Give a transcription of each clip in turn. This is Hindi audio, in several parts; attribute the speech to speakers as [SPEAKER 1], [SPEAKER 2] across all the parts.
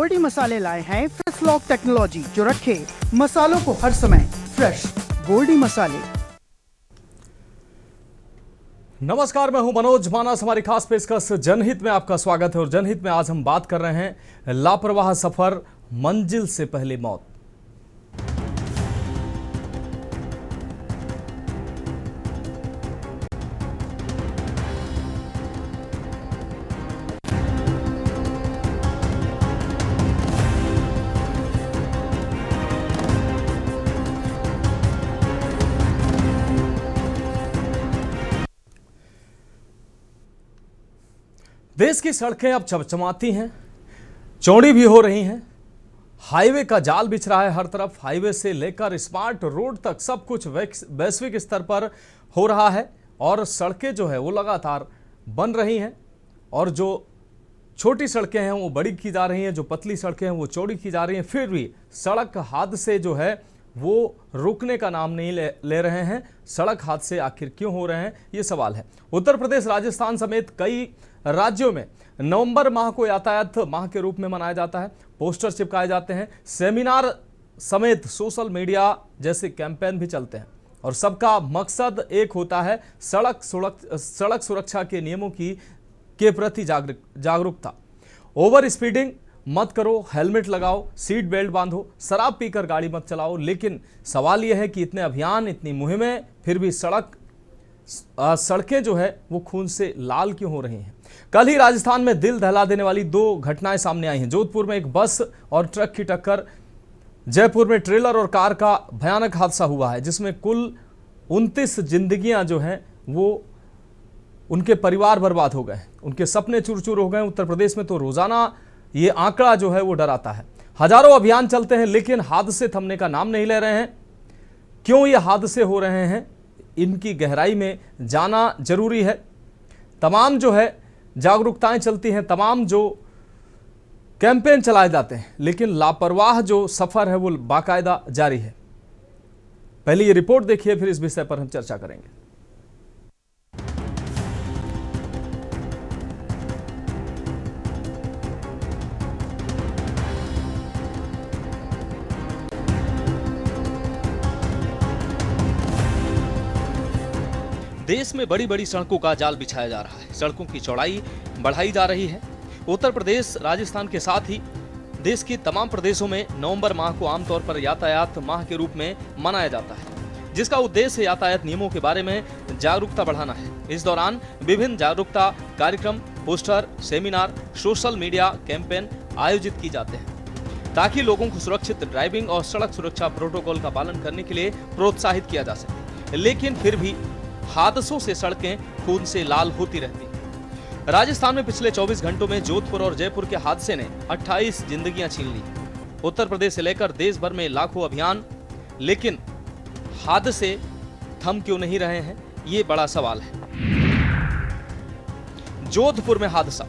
[SPEAKER 1] गोल्डी मसाले लाए हैं फ्रेश लॉक टेक्नोलॉजी जो रखे मसालों को हर समय फ्रेश। गोल्डी मसाले।
[SPEAKER 2] नमस्कार, मैं हूं मनोज मानस। हमारी खास पेशकश जनहित में आपका स्वागत है और जनहित में आज हम बात कर रहे हैं लापरवाह सफर, मंजिल से पहले मौत। देश की सड़कें अब चमचमाती हैं, चौड़ी भी हो रही हैं। हाईवे का जाल बिछ रहा है हर तरफ। हाईवे से लेकर स्मार्ट रोड तक सब कुछ वैश्विक स्तर पर हो रहा है और सड़कें जो है वो लगातार बन रही हैं और जो छोटी सड़कें हैं वो बड़ी की जा रही हैं, जो पतली सड़कें हैं वो चौड़ी की जा रही हैं। फिर भी सड़क हादसे जो है वो रुकने का नाम नहीं ले रहे हैं। सड़क हादसे आखिर क्यों हो रहे हैं, ये सवाल है। उत्तर प्रदेश, राजस्थान समेत कई राज्यों में नवंबर माह को यातायात माह के रूप में मनाया जाता है। पोस्टर चिपकाए जाते हैं, सेमिनार समेत सोशल मीडिया जैसे कैंपेन भी चलते हैं और सबका मकसद एक होता है, सड़क सुरक्षा के नियमों के प्रति जागरूकता। ओवर स्पीडिंग मत करो, हेलमेट लगाओ, सीट बेल्ट बांधो, शराब पीकर गाड़ी मत चलाओ। लेकिन सवाल यह है कि इतने अभियान, इतनी मुहिमें, फिर भी सड़कें जो है वो खून से लाल क्यों हो रही हैं। कल ही राजस्थान में दिल दहला देने वाली दो घटनाएं सामने आई हैं। जोधपुर में एक बस और ट्रक की टक्कर, जयपुर में ट्रेलर और कार का भयानक हादसा हुआ है जिसमें कुल 29 जिंदगियां जो हैं वो उनके परिवार बर्बाद हो गए, उनके सपने चूर चूर हो गए। उत्तर प्रदेश में तो रोजाना ये आंकड़ा जो है वो डराता है। हजारों अभियान चलते हैं लेकिन हादसे थमने का नाम नहीं ले रहे हैं। क्यों ये हादसे हो रहे हैं, इनकी गहराई में जाना जरूरी है। तमाम जो है जागरूकताएं चलती हैं, तमाम जो कैंपेन चलाए जाते हैं, लेकिन लापरवाह जो सफर है वो बाकायदा जारी है। पहले ये रिपोर्ट देखिए, फिर इस विषय पर हम चर्चा करेंगे।
[SPEAKER 3] देश में बड़ी बड़ी सड़कों का जाल बिछाया जा रहा है, सड़कों की चौड़ाई बढ़ाई जा रही है। उत्तर प्रदेश, राजस्थान के साथ ही देश के तमाम प्रदेशों में नवंबर माह को आमतौर पर यातायात माह के रूप में मनाया जाता है, जिसका उद्देश्य यातायात नियमों के बारे में जागरूकता बढ़ाना है। इस दौरान विभिन्न जागरूकता कार्यक्रम, poster, seminar, social media campaign आयोजित की जाते हैं ताकि लोगों को सुरक्षित ड्राइविंग और सड़क सुरक्षा प्रोटोकॉल का पालन करने के लिए प्रोत्साहित किया जा सके। लेकिन फिर भी हादसों से सड़कें खून से लाल होती रहती। राजस्थान में पिछले 24 घंटों में जोधपुर और जयपुर के हादसे ने 28 जिंदगियां छीन ली। उत्तर प्रदेश से लेकर देश भर में लाखों अभियान, लेकिन हादसे थम क्यों नहीं रहे हैं, ये बड़ा सवाल है। जोधपुर में हादसा।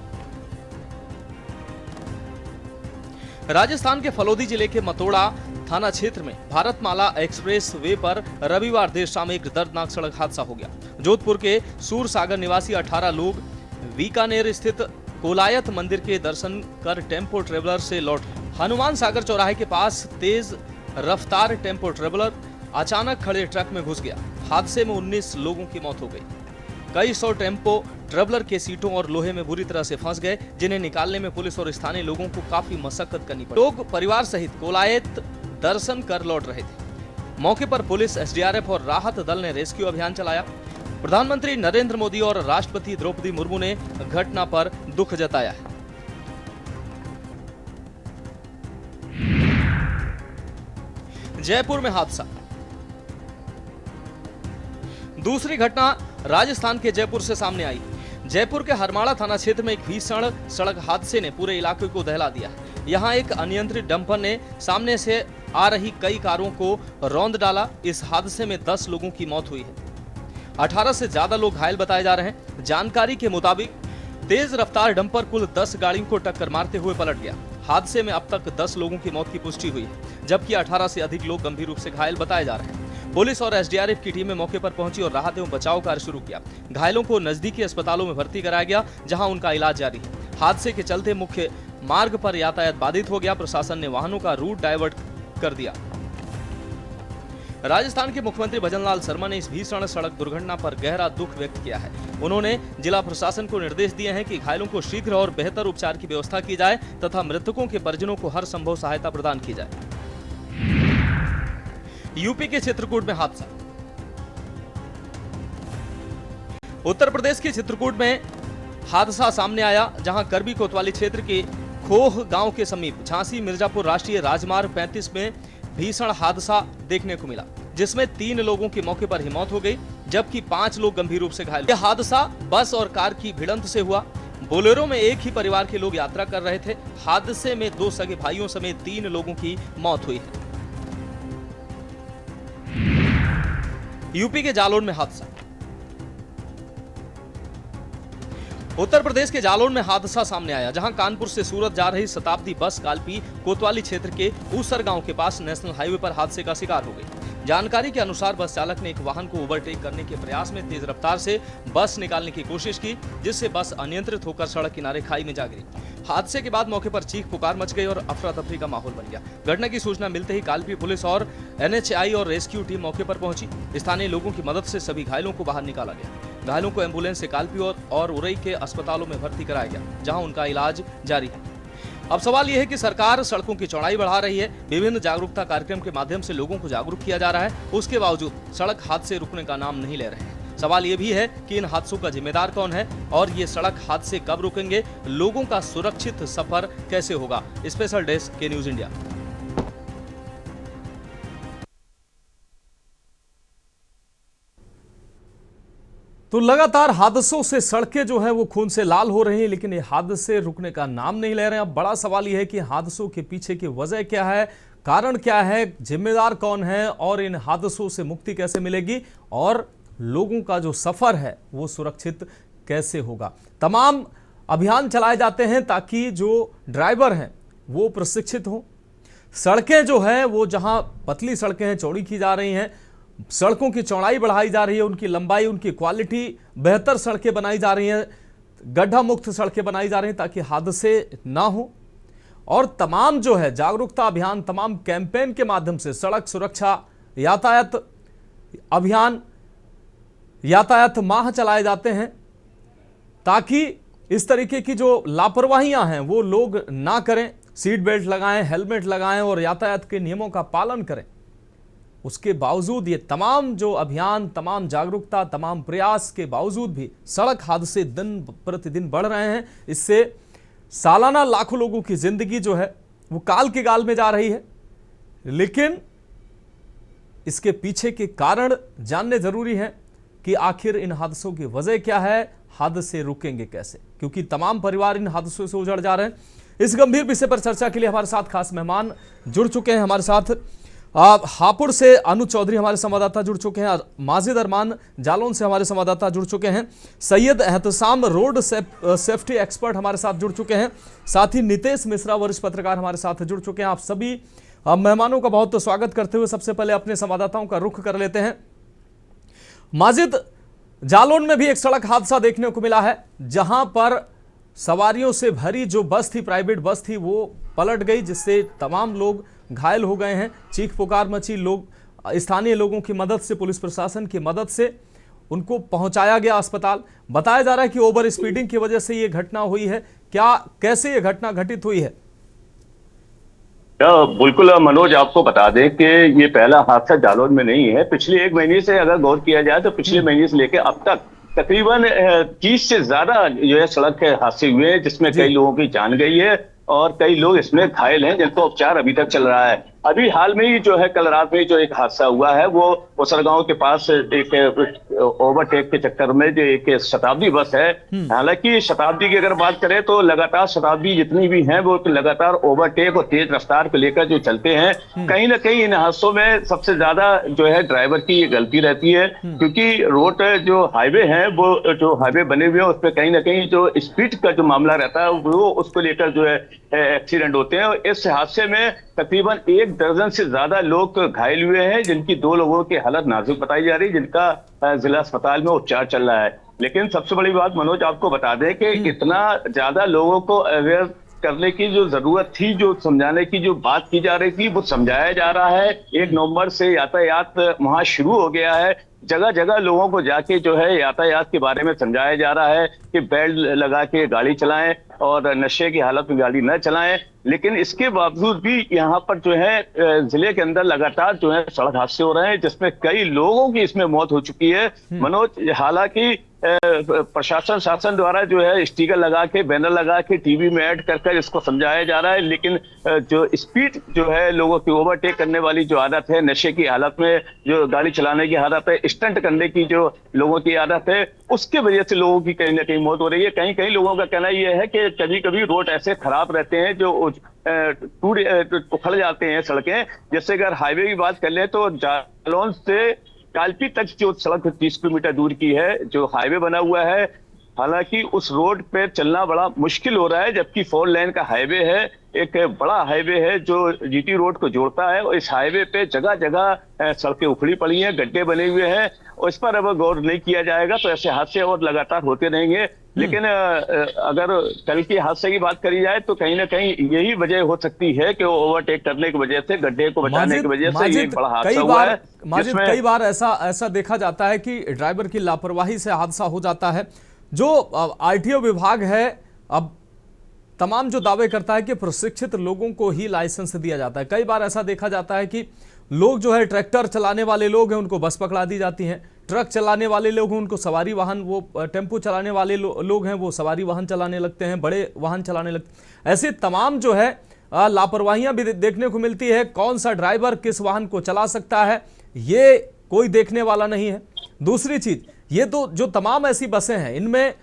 [SPEAKER 3] राजस्थान के फलोदी जिले के मतोड़ा थाना क्षेत्र में भारतमाला एक्सप्रेस वे पर रविवार देर शाम एक दर्दनाक सड़क हादसा हो गया। जोधपुर के सूरसागर निवासी 18 लोग बीकानेर स्थित कोलायत मंदिर के दर्शन कर टेम्पो ट्रेवलर से लौट हनुमान सागर चौराहे के पास तेज रफ्तार टेम्पो ट्रेवलर अचानक खड़े ट्रक में घुस गया। हादसे में 19 लोगों की मौत हो गई। कई सौ टेम्पो ट्रेवलर के सीटों और लोहे में बुरी तरह से फंस गए, जिन्हें निकालने में पुलिस और स्थानीय लोगों को काफी मशक्कत करनी पड़ी। लोग परिवार सहित कोलायत दर्शन कर लौट रहे थे। मौके पर पुलिस, एसडीआरएफ और राहत दल ने रेस्क्यू अभियान चलाया। प्रधानमंत्री नरेंद्र मोदी और राष्ट्रपति द्रौपदी मुर्मू ने घटना पर दुख जताया है। जयपुर में हादसा। दूसरी घटना राजस्थान के जयपुर से सामने आई। जयपुर के हरमाड़ा थाना क्षेत्र में एक भीषण सड़क हादसे ने पूरे इलाके को दहला दिया। यहां एक अनियंत्रित डंपर ने सामने से आ रही कई कारों को रौंद डाला। इस हादसे में 10 लोगों की मौत हुई है। 18 से ज्यादा लोग घायल बताए जा रहे हैं। जानकारी के मुताबिक तेज रफ्तार डंपर कुल 10 गाड़ियों को टक्कर मारते हुए पलट गया। हादसे में अब तक 10 लोगों की मौत की पुष्टि हुई है, जबकि 18 से अधिक लोग गंभीर रूप से घायल बताए जा रहे हैं। पुलिस और एसडीआरएफ की टीमें मौके पर पहुंची और राहत एवं बचाव कार्य शुरू किया। घायलों को नजदीकी अस्पतालों में भर्ती कराया गया, जहां उनका इलाज जारी है। हादसे के चलते मुख्य मार्ग पर यातायात बाधित हो गया। प्रशासन ने वाहनों का रूट डाइवर्ट कर दिया। राजस्थान के मुख्यमंत्री भजनलाल शर्मा ने इस भीषण सड़क दुर्घटना पर गहरा दुख व्यक्त किया है। उन्होंने जिला प्रशासन को निर्देश दिए हैं कि घायलों को शीघ्र और बेहतर उपचार की व्यवस्था की जाए तथा मृतकों के परिजनों को हर संभव सहायता प्रदान की जाए। यूपी के चित्रकूट में हादसा। उत्तर प्रदेश के चित्रकूट में हादसा सामने आया, जहां करबी कोतवाली क्षेत्र के खोह गांव के समीप झांसी मिर्जापुर राष्ट्रीय राजमार्ग 35 में भीषण हादसा देखने को मिला, जिसमें 3 लोगों की मौके पर ही मौत हो गई, जबकि 5 लोग गंभीर रूप से घायल। यह हादसा बस और कार की भिड़ंत से हुआ। बोलेरो में एक ही परिवार के लोग यात्रा कर रहे थे। हादसे में 2 सगे भाइयों समेत 3 लोगों की मौत हुई है। यूपी के जालौन में हादसा। उत्तर प्रदेश के जालौन में हादसा सामने आया, जहां कानपुर से सूरत जा रही शताब्दी बस कालपी कोतवाली क्षेत्र के ऊसर गांव के पास नेशनल हाईवे पर हादसे का शिकार हो गई। जानकारी के अनुसार बस चालक ने एक वाहन को ओवरटेक करने के प्रयास में तेज रफ्तार से बस निकालने की कोशिश की, जिससे बस अनियंत्रित होकर सड़क किनारे खाई में जा गिरी। हादसे के बाद मौके पर चीख पुकार मच गई और अफरा तफरी का माहौल बन गया। घटना की सूचना मिलते ही कालपी पुलिस और NHAI और रेस्क्यू टीम मौके पर पहुंची। स्थानीय लोगों की मदद से सभी घायलों को बाहर निकाला गया। घायलों को एम्बुलेंस से कालपी और उरई के अस्पतालों में भर्ती कराया गया, जहां उनका इलाज जारी है। अब सवाल यह है कि सरकार सड़कों की चौड़ाई बढ़ा रही है, विभिन्न जागरूकता कार्यक्रम के माध्यम से लोगों को जागरूक किया जा रहा है, उसके बावजूद सड़क हादसे रुकने का नाम नहीं ले रहे हैं। सवाल यह भी है कि इन हादसों का जिम्मेदार कौन है और ये सड़क हादसे कब रुकेंगे, लोगों का सुरक्षित सफर कैसे होगा। स्पेशल डेस्क के न्यूज इंडिया।
[SPEAKER 2] तो लगातार हादसों से सड़कें जो हैं वो खून से लाल हो रही हैं, लेकिन ये हादसे रुकने का नाम नहीं ले रहे हैं। अब बड़ा सवाल यह है कि हादसों के पीछे की वजह क्या है, कारण क्या है, जिम्मेदार कौन है और इन हादसों से मुक्ति कैसे मिलेगी और लोगों का जो सफर है वो सुरक्षित कैसे होगा। तमाम अभियान चलाए जाते हैं ताकि जो ड्राइवर हैं वो प्रशिक्षित हों। सड़कें जो है वो जहां पतली सड़कें हैं चौड़ी की जा रही हैं, सड़कों की चौड़ाई बढ़ाई जा रही है, उनकी लंबाई, उनकी क्वालिटी, बेहतर सड़कें बनाई जा रही हैं, गड्ढा मुक्त सड़कें बनाई जा रही हैं ताकि हादसे ना हो। और तमाम जो है जागरूकता अभियान, तमाम कैंपेन के माध्यम से सड़क सुरक्षा, यातायात अभियान, यातायात माह चलाए जाते हैं ताकि इस तरीके की जो लापरवाहियां हैं वो लोग ना करें। सीट बेल्ट लगाएं, हेलमेट लगाएं और यातायात के नियमों का पालन करें। उसके बावजूद ये तमाम जो अभियान, तमाम जागरूकता, तमाम प्रयास के बावजूद भी सड़क हादसे दिन प्रतिदिन बढ़ रहे हैं। इससे सालाना लाखों लोगों की जिंदगी जो है वो काल के गाल में जा रही है। लेकिन इसके पीछे के कारण जानने जरूरी है कि आखिर इन हादसों की वजह क्या है, हादसे रुकेंगे कैसे, क्योंकि तमाम परिवार इन हादसों से उजड़ जा रहे हैं। इस गंभीर विषय पर चर्चा के लिए हमारे साथ खास मेहमान जुड़ चुके हैं। हमारे साथ हापुड़ से अनु चौधरी हमारे संवाददाता जुड़ चुके हैं, माजिद अरमान जालौन से हमारे संवाददाता जुड़ चुके हैं, सैयद एहतसाम रोड सेफ्टी एक्सपर्ट हमारे साथ जुड़ चुके हैं, साथ ही नितेश मिश्रा वरिष्ठ पत्रकार हमारे साथ जुड़ चुके हैं। आप सभी मेहमानों का बहुत स्वागत करते हुए सबसे पहले अपने संवाददाताओं का रुख कर लेते हैं। माजिद, जालौन में भी एक सड़क हादसा देखने को मिला है जहां पर सवारियों से भरी जो बस थी, प्राइवेट बस थी, वो पलट गई, जिससे तमाम लोग घायल हो गए हैं। चीख पुकार मची, लोग स्थानीय लोगों की मदद से, पुलिस प्रशासन की मदद से उनको पहुंचाया गया अस्पताल। बताया जा रहा है कि ओवर स्पीडिंग की वजह से ये घटना हुई है। क्या, कैसे ये घटना घटित हुई है?
[SPEAKER 4] बिल्कुल मनोज, आपको बता दें कि ये पहला हादसा जालौन में नहीं है। पिछले 1 महीने से अगर गौर किया जाए तो पिछले महीने से लेकर अब तक तकरीबन 30 से ज्यादा जो है सड़क हादसे हुए हैं, जिसमें कई लोगों की जान गई है और कई लोग इसमें घायल हैं, जिनको उपचार अभी तक चल रहा है। अभी हाल में ही जो है कल रात में जो एक हादसा हुआ है वो उसरगांव के पास एक ओवरटेक के चक्कर में जो एक शताब्दी बस है। हालांकि शताब्दी की अगर बात करें तो लगातार शताब्दी जितनी भी हैं वो लगातार ओवरटेक और तेज रफ्तार को लेकर जो चलते हैं। कहीं ना कहीं इन हादसों में सबसे ज्यादा जो है ड्राइवर की गलती रहती है, क्योंकि रोड जो हाईवे है वो जो हाईवे बने हुए हैं उस पर कहीं ना कहीं जो स्पीड का जो मामला रहता है वो उसको लेकर जो है एक्सीडेंट होते हैं। और इस हादसे में तकरीबन 1 दर्जन से ज्यादा लोग घायल हुए हैं, जिनकी 2 लोगों की हालत नाजुक बताई जा रही है, जिनका जिला अस्पताल में उपचार चल रहा है। लेकिन सबसे बड़ी बात मनोज आपको बता दें कि इतना ज्यादा लोगों को अवेयर करने की जो जरूरत थी, जो समझाने की जो बात की जा रही थी, वो समझाया जा रहा है। 1 नवंबर से यातायात वहां शुरू हो गया है। जगह जगह लोगों को जाके जो है यातायात के बारे में समझाया जा रहा है कि बेल्ट लगा के गाड़ी चलाएं और नशे की हालत में गाड़ी न चलाएं। लेकिन इसके बावजूद भी यहाँ पर जो है जिले के अंदर लगातार जो है सड़क हादसे हो रहे हैं, जिसमें कई लोगों की इसमें मौत हो चुकी है। मनोज, हालांकि प्रशासन शासन द्वारा जो है स्टिकर लगा के, बैनर लगा के, टीवी में ऐड कर कर इसको समझाया जा रहा है, लेकिन जो स्पीड जो है लोगों की ओवरटेक करने वाली जो आदत है, नशे की हालत में जो गाड़ी चलाने की आदत है, स्टंट करने की जो लोगों की आदत है, उसके वजह से लोगों की कहीं ना कहीं मौत हो रही है। कहीं कहीं लोगों का कहना यह है कि कभी कभी रोड ऐसे खराब रहते हैं जो उखड़ जाते हैं सड़कें। जैसे अगर हाईवे की बात कर ले तो जालौन से कालपी तक जो सड़क 30 किलोमीटर दूर की है, जो हाईवे बना हुआ है, हालांकि उस रोड पे चलना बड़ा मुश्किल हो रहा है, जबकि 4 लेन का हाईवे है, एक बड़ा हाईवे है जो जीटी रोड को जोड़ता है। और इस हाईवे पे जगह जगह सड़कें उखड़ी पड़ी हैं, गड्ढे बने हुए हैं, और इस पर अब गौर नहीं किया जाएगा तो ऐसे हादसे और लगातार होते रहेंगे। लेकिन अगर कल के हादसे की बात करी जाए तो कहीं ना कहीं यही वजह हो सकती है कि ओवरटेक करने की वजह से, गड्ढे को बचाने की वजह से ये एक बड़ा हादसा हुआ है।
[SPEAKER 2] माजिद, कई बार ऐसा देखा जाता है कि ड्राइवर की लापरवाही से हादसा हो जाता है। जो आरटीओ विभाग है अब तमाम जो दावे करता है कि प्रशिक्षित लोगों को ही लाइसेंस दिया जाता है। कई बार ऐसा देखा जाता है कि लोग जो है ट्रैक्टर चलाने वाले लोग हैं उनको बस पकड़ा दी जाती हैं, ट्रक चलाने वाले लोग हैं उनको सवारी वाहन, वो टेम्पो चलाने वाले लोग हैं वो सवारी वाहन चलाने लगते हैं, बड़े वाहन चलाने लगते हैं। ऐसे तमाम जो है लापरवाहियां भी देखने को मिलती है। कौन सा ड्राइवर किस वाहन को चला सकता है ये कोई देखने वाला नहीं है। दूसरी चीज, ये तो जो तमाम ऐसी बसें हैं इनमें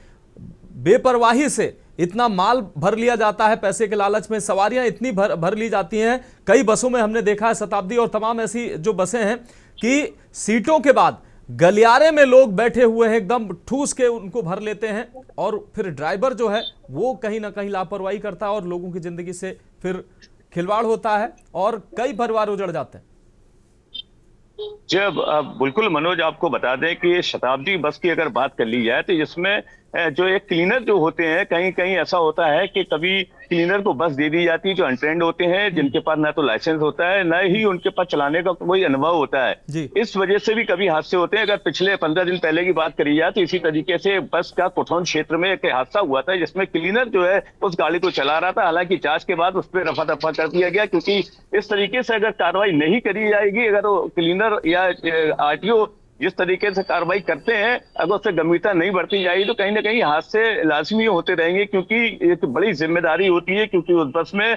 [SPEAKER 2] बेपरवाही से इतना माल भर लिया जाता है, पैसे के लालच में सवारियां इतनी भर ली जाती हैं। कई बसों में हमने देखा है, शताब्दी और तमाम ऐसी जो बसें हैं कि सीटों के बाद गलियारे में लोग बैठे हुए हैं, एकदम ठूस के उनको भर लेते हैं, और फिर ड्राइवर जो है वो कहीं ना कहीं लापरवाही करता है और लोगों की जिंदगी से फिर खिलवाड़ होता है और कई परिवार उजड़ जाते हैं।
[SPEAKER 4] जब बिल्कुल मनोज, आपको बता दें कि शताब्दी बस की अगर बात कर ली जाए तो इसमें जो एक क्लीनर जो होते हैं, कहीं कहीं ऐसा होता है कि कभी क्लीनर को बस दे दी जाती है जो अनट्रेंड होते हैं, जिनके पास ना तो लाइसेंस होता है ना ही उनके पास चलाने का कोई अनुभव होता है। इस वजह से भी कभी हादसे होते हैं। अगर पिछले 15 दिन पहले की बात करी जाए तो इसी तरीके से बस का कोठौन क्षेत्र में एक हादसा हुआ था जिसमें क्लीनर जो है उस गाड़ी को चला रहा था। हालांकि जांच के बाद उस पर रफा दफा कर दिया गया, क्योंकि इस तरीके से अगर कार्रवाई नहीं करी जाएगी, अगर क्लीनर या आरटीओ जिस तरीके से कार्रवाई करते हैं अगर उससे गंभीरता नहीं बढ़ती जाएगी तो कहीं ना कहीं हादसे लाजमी होते रहेंगे, क्योंकि एक बड़ी जिम्मेदारी होती है। क्योंकि उस बस में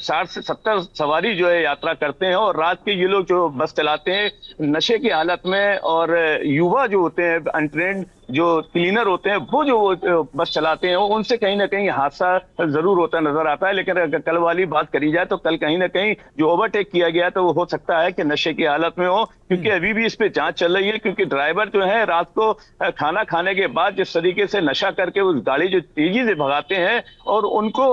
[SPEAKER 4] 60 से 70 सवारी जो है यात्रा करते हैं, और रात के ये लोग जो बस चलाते हैं नशे की हालत में, और युवा जो होते हैं अनट्रेंड जो क्लीनर होते हैं वो जो बस चलाते हैं, उनसे कहीं ना कहीं हादसा जरूर होता नजर आता है। लेकिन अगर कल वाली बात करी जाए तो कल कहीं ना कहीं जो ओवरटेक किया गया तो वो हो सकता है कि नशे की हालत में हो, क्योंकि अभी भी इस पे जांच चल रही है। क्योंकि ड्राइवर जो है रात को खाना खाने के बाद जिस तरीके से नशा करके उस गाड़ी जो तेजी से भगाते हैं, और उनको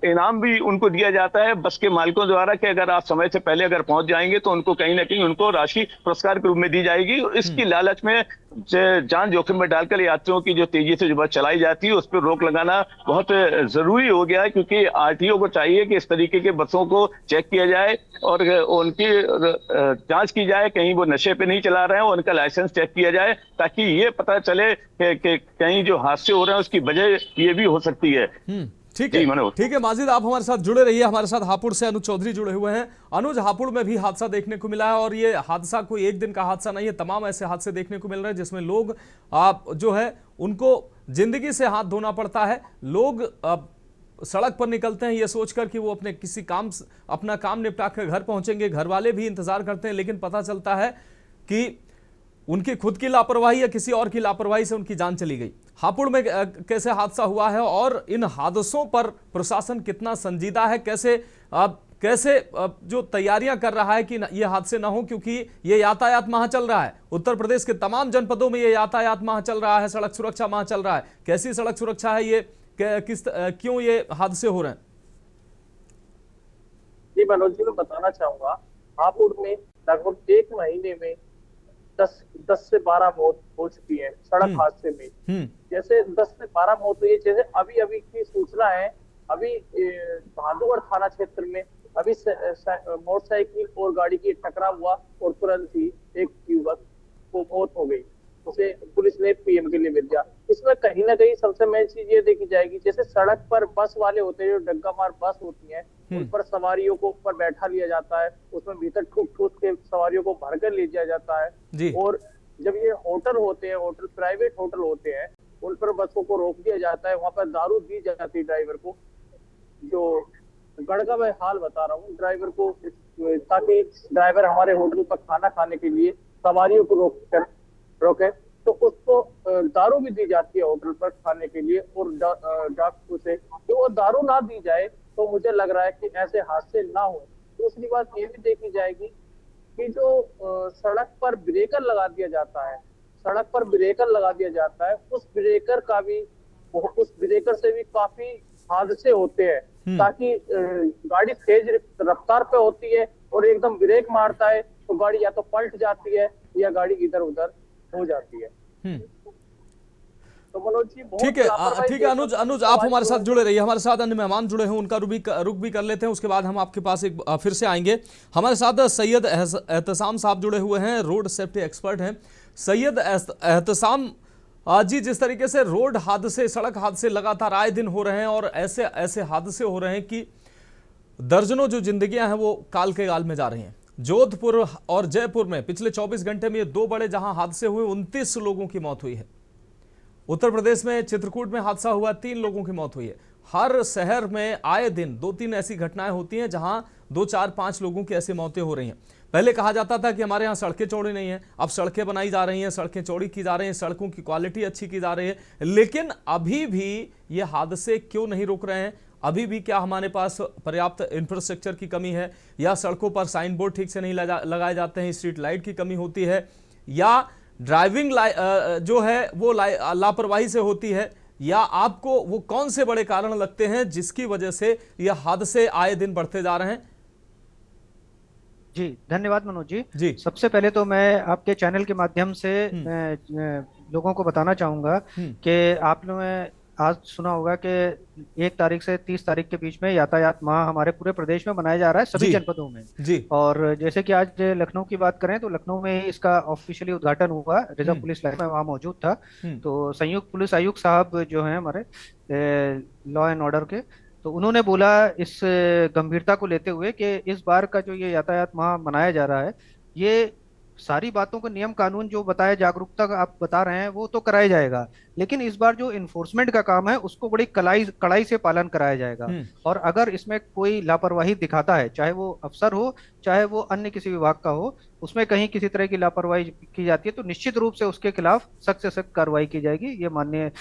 [SPEAKER 4] इनाम भी उनको दिया जाता है बस के मालिकों द्वारा कि अगर आप समय से पहले अगर पहुंच जाएंगे तो उनको कहीं ना कहीं उनको राशि पुरस्कार के रूप में दी जाएगी। इसकी लालच में जान जोखिम में डालकर यात्रियों की जो तेजी से जो बस चलाई जाती है उस पर रोक लगाना बहुत जरूरी हो गया है, क्योंकि आरटीओ को चाहिए कि इस तरीके के बसों को चेक किया जाए और उनकी जांच की जाए कहीं वो नशे पे नहीं चला रहे हैं, उनका लाइसेंस चेक किया जाए, ताकि ये पता चले कि कहीं जो हादसे हो रहे हैं उसकी वजह ये भी हो सकती है।
[SPEAKER 2] ठीक है, ठीक है माजिद, आप हमारे साथ जुड़े रहिए। हमारे साथ हापुड़ से अनुज चौधरी जुड़े हुए हैं। अनुज, हापुड़ में भी हादसा देखने को मिला है, और ये हादसा कोई एक दिन का हादसा नहीं है, तमाम ऐसे हादसे देखने को मिल रहे हैं जिसमें लोग जो है उनको जिंदगी से हाथ धोना पड़ता है। लोग सड़क पर निकलते हैं ये सोचकर कि वो अपना काम निपटा कर घर पहुंचेंगे, घर वाले भी इंतजार करते हैं, लेकिन पता चलता है कि उनकी खुद की लापरवाही या किसी और की लापरवाही से उनकी जान चली गई। हापुड़ में कैसे हादसा हुआ है और इन हादसों पर प्रशासन कितना संजीदा है, कैसे जो तैयारियां कर रहा है कि ये हादसे ना हो, क्योंकि ये यातायात माह चल रहा है, उत्तर प्रदेश के तमाम जनपदों में ये यातायात माह चल रहा है, सड़क सुरक्षा माह चल रहा है। कैसी सड़क सुरक्षा है ये, क्यों ये हादसे हो रहे हैं?
[SPEAKER 5] जी मनोज जी, मैं बताना चाहूंगा, हापुड़ में लगभग 1 महीने में 10 से 12 मौत हो चुकी है सड़क हादसे में। जैसे 10 से 12 मौत हुई है, जैसे अभी अभी की सूचना है अभी भादुगढ़ थाना क्षेत्र में अभी मोटरसाइकिल और गाड़ी की टकराव हुआ और तुरंत ही एक युवक को मौत हो गई, उसे पुलिस ने पीएम के लिए भेज दिया। इसमें कहीं ना कहीं सबसे मेन चीज ये देखी जाएगी, जैसे सड़क पर बस वाले होते हैं, जो डग्गा मार बस होती है, उन पर सवारियों को ऊपर बैठा लिया जाता है, उसमें भीतर ठूक ठूक के सवारियों को भरकर ले जाया जाता है
[SPEAKER 2] जी।
[SPEAKER 5] और जब ये होटल होते हैं, होटल प्राइवेट होटल होते हैं, उन पर बसों को रोक दिया जाता है, वहां पर दारू दी जाती है ड्राइवर को, जो गढ़ का मैं हाल बता रहा हूँ ड्राइवर को, ताकि ड्राइवर हमारे होटल पर खाना खाने के लिए सवारियों को रोके, तो उसको दारू भी दी जाती है होटल पर खाने के लिए, और डाकू से तो वो दारू ना दी जाए तो मुझे लग रहा है कि ऐसे हादसे ना हो। दूसरी बात ये भी देखी जाएगी कि जो सड़क पर ब्रेकर लगा दिया जाता है, सड़क पर ब्रेकर लगा दिया जाता है, उस ब्रेकर से भी काफी हादसे होते हैं, ताकि गाड़ी तेज रफ्तार पे होती है और एकदम ब्रेक मारता है तो गाड़ी या तो पलट जाती है या गाड़ी इधर उधर हो जाती है। तो मनोज जी
[SPEAKER 2] ठीक है अनुज आप हमारे साथ जुड़े रहिए, हमारे साथ अन्य मेहमान जुड़े हैं, उनका रुक भी कर लेते हैं, उसके बाद हम आपके पास एक फिर से आएंगे। हमारे साथ सैयद एहतसाम साहब जुड़े हुए हैं, रोड सेफ्टी एक्सपर्ट हैं। सैयद एहतसाम जी, जिस तरीके से रोड हादसे, सड़क हादसे लगातार आए दिन हो रहे हैं और ऐसे ऐसे हादसे हो रहे हैं कि दर्जनों जो जिंदगियां हैं वो काल के गाल में जा रही हैं। जोधपुर और जयपुर में पिछले 24 घंटे में ये दो बड़े जहां हादसे हुए, 29 लोगों की मौत हुई है। उत्तर प्रदेश में चित्रकूट में हादसा हुआ, 3 लोगों की मौत हुई है। हर शहर में आए दिन 2-3 ऐसी घटनाएं होती हैं जहां 2, 4, 5 लोगों की ऐसी मौतें हो रही हैं। पहले कहा जाता था कि हमारे यहाँ सड़कें चौड़ी नहीं है, अब सड़कें बनाई जा रही हैं, सड़कें चौड़ी की जा रही हैं, सड़कों की क्वालिटी अच्छी की जा रही है, लेकिन अभी भी ये हादसे क्यों नहीं रुक रहे हैं? अभी भी क्या हमारे पास पर्याप्त इंफ्रास्ट्रक्चर की कमी है, या सड़कों पर साइन बोर्ड ठीक से नहीं लगाए जाते हैं, स्ट्रीट लाइट की कमी होती है, या ड्राइविंग जो है वो लापरवाही से होती है, या आपको वो कौन से बड़े कारण लगते हैं जिसकी वजह से यह हादसे आए दिन बढ़ते जा रहे हैं?
[SPEAKER 6] जी धन्यवाद मनोज जी। सबसे पहले तो मैं आपके चैनल के माध्यम से लोगों को बताना चाहूंगा कि आप लोगों ने आज सुना होगा कि 1 तारीख से 30 तारीख के बीच में यातायात माह हमारे पूरे प्रदेश में मनाया जा रहा है, सभी जनपदों में जी। और जैसे कि आज लखनऊ की बात करें तो लखनऊ में ही इसका ऑफिशियली उद्घाटन हुआ, रिजर्व पुलिस लाइन में वहाँ मौजूद था। तो संयुक्त पुलिस आयुक्त साहब जो हैं हमारे लॉ एंड ऑर्डर के, तो उन्होंने बोला इस गंभीरता को लेते हुए कि इस बार का जो ये यातायात माह मनाया जा रहा है, ये सारी बातों को नियम कानून जो बताया, जागरूकता आप बता रहे हैं, वो तो कराया जाएगा, लेकिन इस बार जो इन्फोर्समेंट का काम है उसको बड़ी कड़ाई से पालन कराया जाएगा। और अगर इसमें कोई लापरवाही दिखाता है, चाहे वो अफसर हो चाहे वो अन्य किसी विभाग का हो, उसमें कहीं किसी तरह की लापरवाही की जाती है तो निश्चित रूप से उसके खिलाफ सख्त से सख्त कार्रवाई की जाएगी। ये माननीय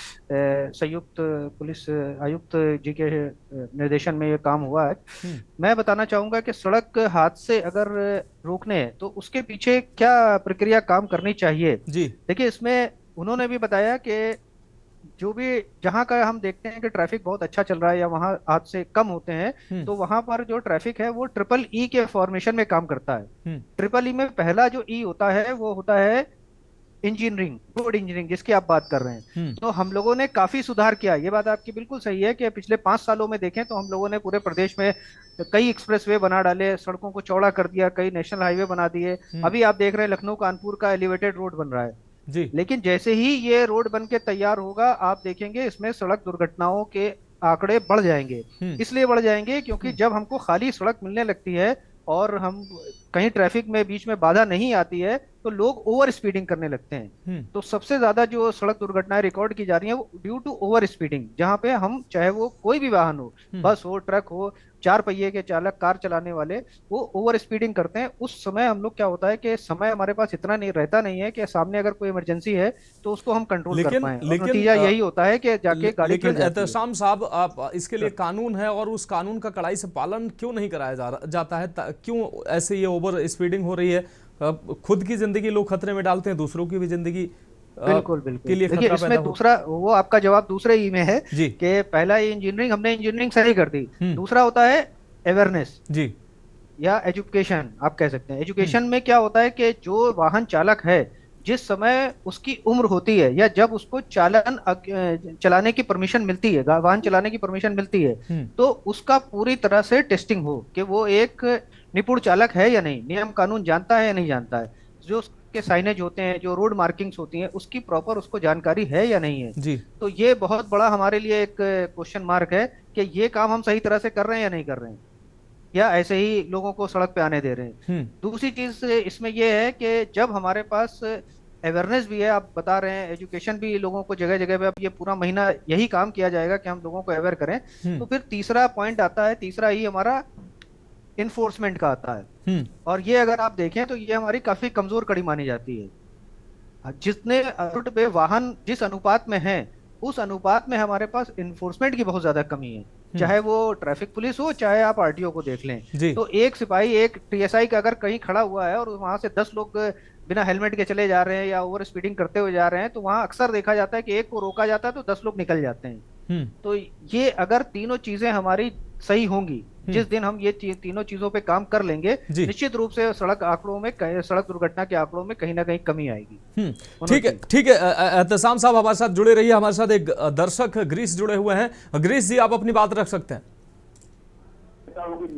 [SPEAKER 6] संयुक्त पुलिस आयुक्त जी के निर्देशन में ये काम हुआ है। मैं बताना चाहूंगा कि सड़क हादसे अगर रोकने हैं तो उसके पीछे क्या प्रक्रिया काम करनी चाहिए जी। देखिए, इसमें उन्होंने भी बताया कि जो भी जहां का हम देखते हैं कि ट्रैफिक बहुत अच्छा चल रहा है या वहां हादसे कम होते हैं, तो वहां पर जो ट्रैफिक है वो EEE के फॉर्मेशन में काम करता है। EEE में पहला जो ई होता है वो होता है इंजीनियरिंग, रोड इंजीनियरिंग, जिसकी आप बात कर रहे हैं। तो हम लोगों ने काफी सुधार किया, ये बात आपकी बिल्कुल सही है कि पिछले 5 सालों में देखें तो हम लोगों ने पूरे प्रदेश में कई एक्सप्रेसवे बना डाले, सड़कों को चौड़ा कर दिया, कई नेशनल हाईवे बना दिए। अभी आप देख रहे हैं लखनऊ कानपुर का एलिवेटेड रोड बन रहा है जी। लेकिन जैसे ही ये रोड बन के तैयार होगा, आप देखेंगे इसमें सड़क दुर्घटनाओं के आंकड़े बढ़ जाएंगे। इसलिए बढ़ जाएंगे क्योंकि जब हमको खाली सड़क मिलने लगती है और हम कहीं ट्रैफिक में बीच में बाधा नहीं आती है तो लोग ओवर स्पीडिंग करने लगते हैं। तो सबसे ज्यादा जो सड़क दुर्घटनाएं रिकॉर्ड की जा रही हैं वो ड्यू टू ओवर स्पीडिंग, जहां पे हम चाहे वो कोई भी वाहन हो, बस हो, ट्रक हो, 4 पहिए के चालक, कार चलाने वाले, वो ओवर स्पीडिंग करते हैं। उस समय हम लोग क्या होता है कि समय हमारे पास इतना नहीं रहता नहीं है कि सामने अगर कोई इमरजेंसी है तो उसको हम कंट्रोल कर पाए। नतीजा यही होता है कि जाके गाड़ी।
[SPEAKER 2] लेकिन एहतसाम साहब, आप इसके लिए कानून है और उस कानून का कड़ाई से पालन क्यों नहीं कराया जाता है? क्यों ऐसे ये ओवर स्पीडिंग हो रही है? खुद की जिंदगी लोग खतरे में डालते हैं, दूसरों की भी जिंदगी
[SPEAKER 6] बिल्कुल के लिए खतरा पैदा इसमें दूसरा, वो आपका जवाब दूसरे ही में है कि पहला इंजीनियरिंग, हमने इंजीनियरिंग सही कर दी। दूसरा होता है अवेयरनेस जी, या एजुकेशन आप कह सकते हैं। एजुकेशन में क्या होता है कि जो वाहन चालक है, जिस समय उसकी उम्र होती है या जब उसको चलाने की परमिशन मिलती है, वाहन चलाने की परमिशन मिलती है, तो उसका पूरी तरह से टेस्टिंग हो कि वो एक निपुण चालक है या नहीं, नियम कानून जानता है या नहीं जानता है, जो उसके साइनेज होते हैं, जो रोड मार्किंग्स होती हैं, उसकी प्रॉपर उसको जानकारी है या नहीं है
[SPEAKER 2] जी।
[SPEAKER 6] तो ये बहुत बड़ा हमारे लिए एक क्वेश्चन मार्क है कि ये काम हम सही तरह से कर रहे हैं या नहीं कर रहे हैं, या ऐसे ही लोगों को सड़क पे आने दे रहे हैं। दूसरी चीज इसमें यह है कि जब हमारे पास अवेयरनेस भी है, आप बता रहे हैं, एजुकेशन भी लोगों को जगह जगह पे, अब ये पूरा महीना यही काम किया जाएगा कि हम लोगों को अवेयर करें, तो फिर तीसरा पॉइंट आता है, तीसरा ही हमारा इन्फोर्समेंट का आता है। और ये अगर आप देखें तो ये हमारी काफी कमजोर कड़ी मानी जाती है। जितने रूट पे वाहन जिस अनुपात में है, उस अनुपात में हमारे पास इन्फोर्समेंट की बहुत ज्यादा कमी है, चाहे वो ट्रैफिक पुलिस हो, चाहे आप आरटीओ को देख लें। तो एक सिपाही, एक टीएसआई का अगर कहीं खड़ा हुआ है और वहां से 10 लोग बिना हेलमेट के चले जा रहे हैं या ओवर स्पीडिंग करते हुए जा रहे हैं, तो वहां अक्सर देखा जाता है कि एक को रोका जाता है तो 10 लोग निकल जाते हैं। तो ये अगर तीनों चीजें हमारी सही होंगी, जिस दिन हम ये तीनों चीजों पे काम कर लेंगे, निश्चित रूप से सड़क आंकड़ों में, सड़क दुर्घटना के आंकड़ों में कहीं ना कहीं कमी आएगी।
[SPEAKER 2] ठीक है, ठीक है। एहतसाम साहब हमारे साथ जुड़े रहिए। हमारे साथ एक दर्शक ग्रीस जुड़े हुए हैं। ग्रीस जी, आप अपनी बात रख सकते हैं।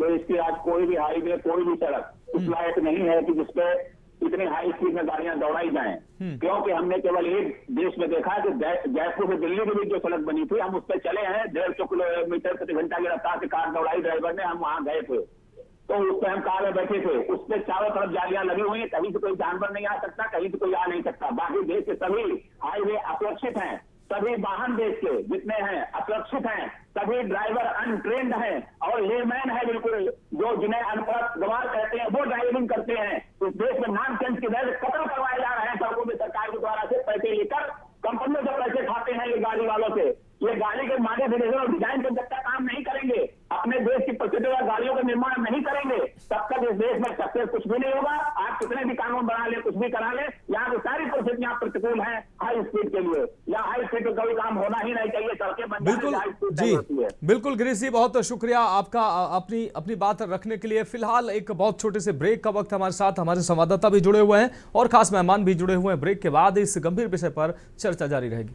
[SPEAKER 7] देश की आज कोई भी हाईवे, कोई भी सड़क उस लायक नहीं है कि जिसपे इतनी हाई स्पीड में गाड़ियां दौड़ाई जाएं, क्योंकि हमने केवल एक देश में देखा कि जयपुर से दिल्ली के बीच जो सड़क बनी थी, हम उस पर चले हैं, 150 किलोमीटर प्रति घंटा की रफ्तार से कार दौड़ाई ड्राइवर ने, हम वहां गए थे, तो उस पर हम कार में बैठे थे, उस पर चारों तरफ जालियां लगी हुई है, कहीं से कोई जानवर नहीं आ सकता, कहीं से कोई आ नहीं सकता। बाकी देश के सभी हाईवे असुरक्षित हैं, सभी वाहन देश के जितने हैं असुरक्षित हैं, सभी ड्राइवर अनट्रेन्ड हैं और लेमैन है बिल्कुल, जो जिन्हें अनपढ़ गवार कहते हैं वो ड्राइविंग करते हैं। इस देश में नॉनसेंस की वजह से कत्ल करवाए जा रहे हैं सड़कों में सरकार के द्वारा से पैसे लेकर, कंपनियों से पैसे खाते हैं ये गाड़ी वालों से। ये गाड़ी के मॉडिफिकेशन और डिजाइन पे जब तक काम नहीं करेंगे, अपने देश की प्रसिद्ध गाड़ियों का निर्माण नहीं करेंगे, तब तक इस देश में सक्सेस कुछ भी नहीं होगा। आप कितने भी कानून बना ले, कुछ भी करा ले, यहाँ की सारी परिस्थितियां प्रतिकूल हैं हाई स्पीड के लिए। यहाँ हाई स्पीड पे कोई काम होना ही नहीं चाहिए, सड़कें बन
[SPEAKER 2] बिल्कुल जी, बिल्कुल गिरीश जी, बहुत शुक्रिया आपका अपनी बात रखने के लिए। फिलहाल एक बहुत छोटे से ब्रेक का वक्त हमारे साथ, हमारे संवाददाता भी जुड़े हुए हैं और खास मेहमान भी जुड़े हुए हैं। ब्रेक के बाद इस गंभीर विषय पर चर्चा जारी रहेगी।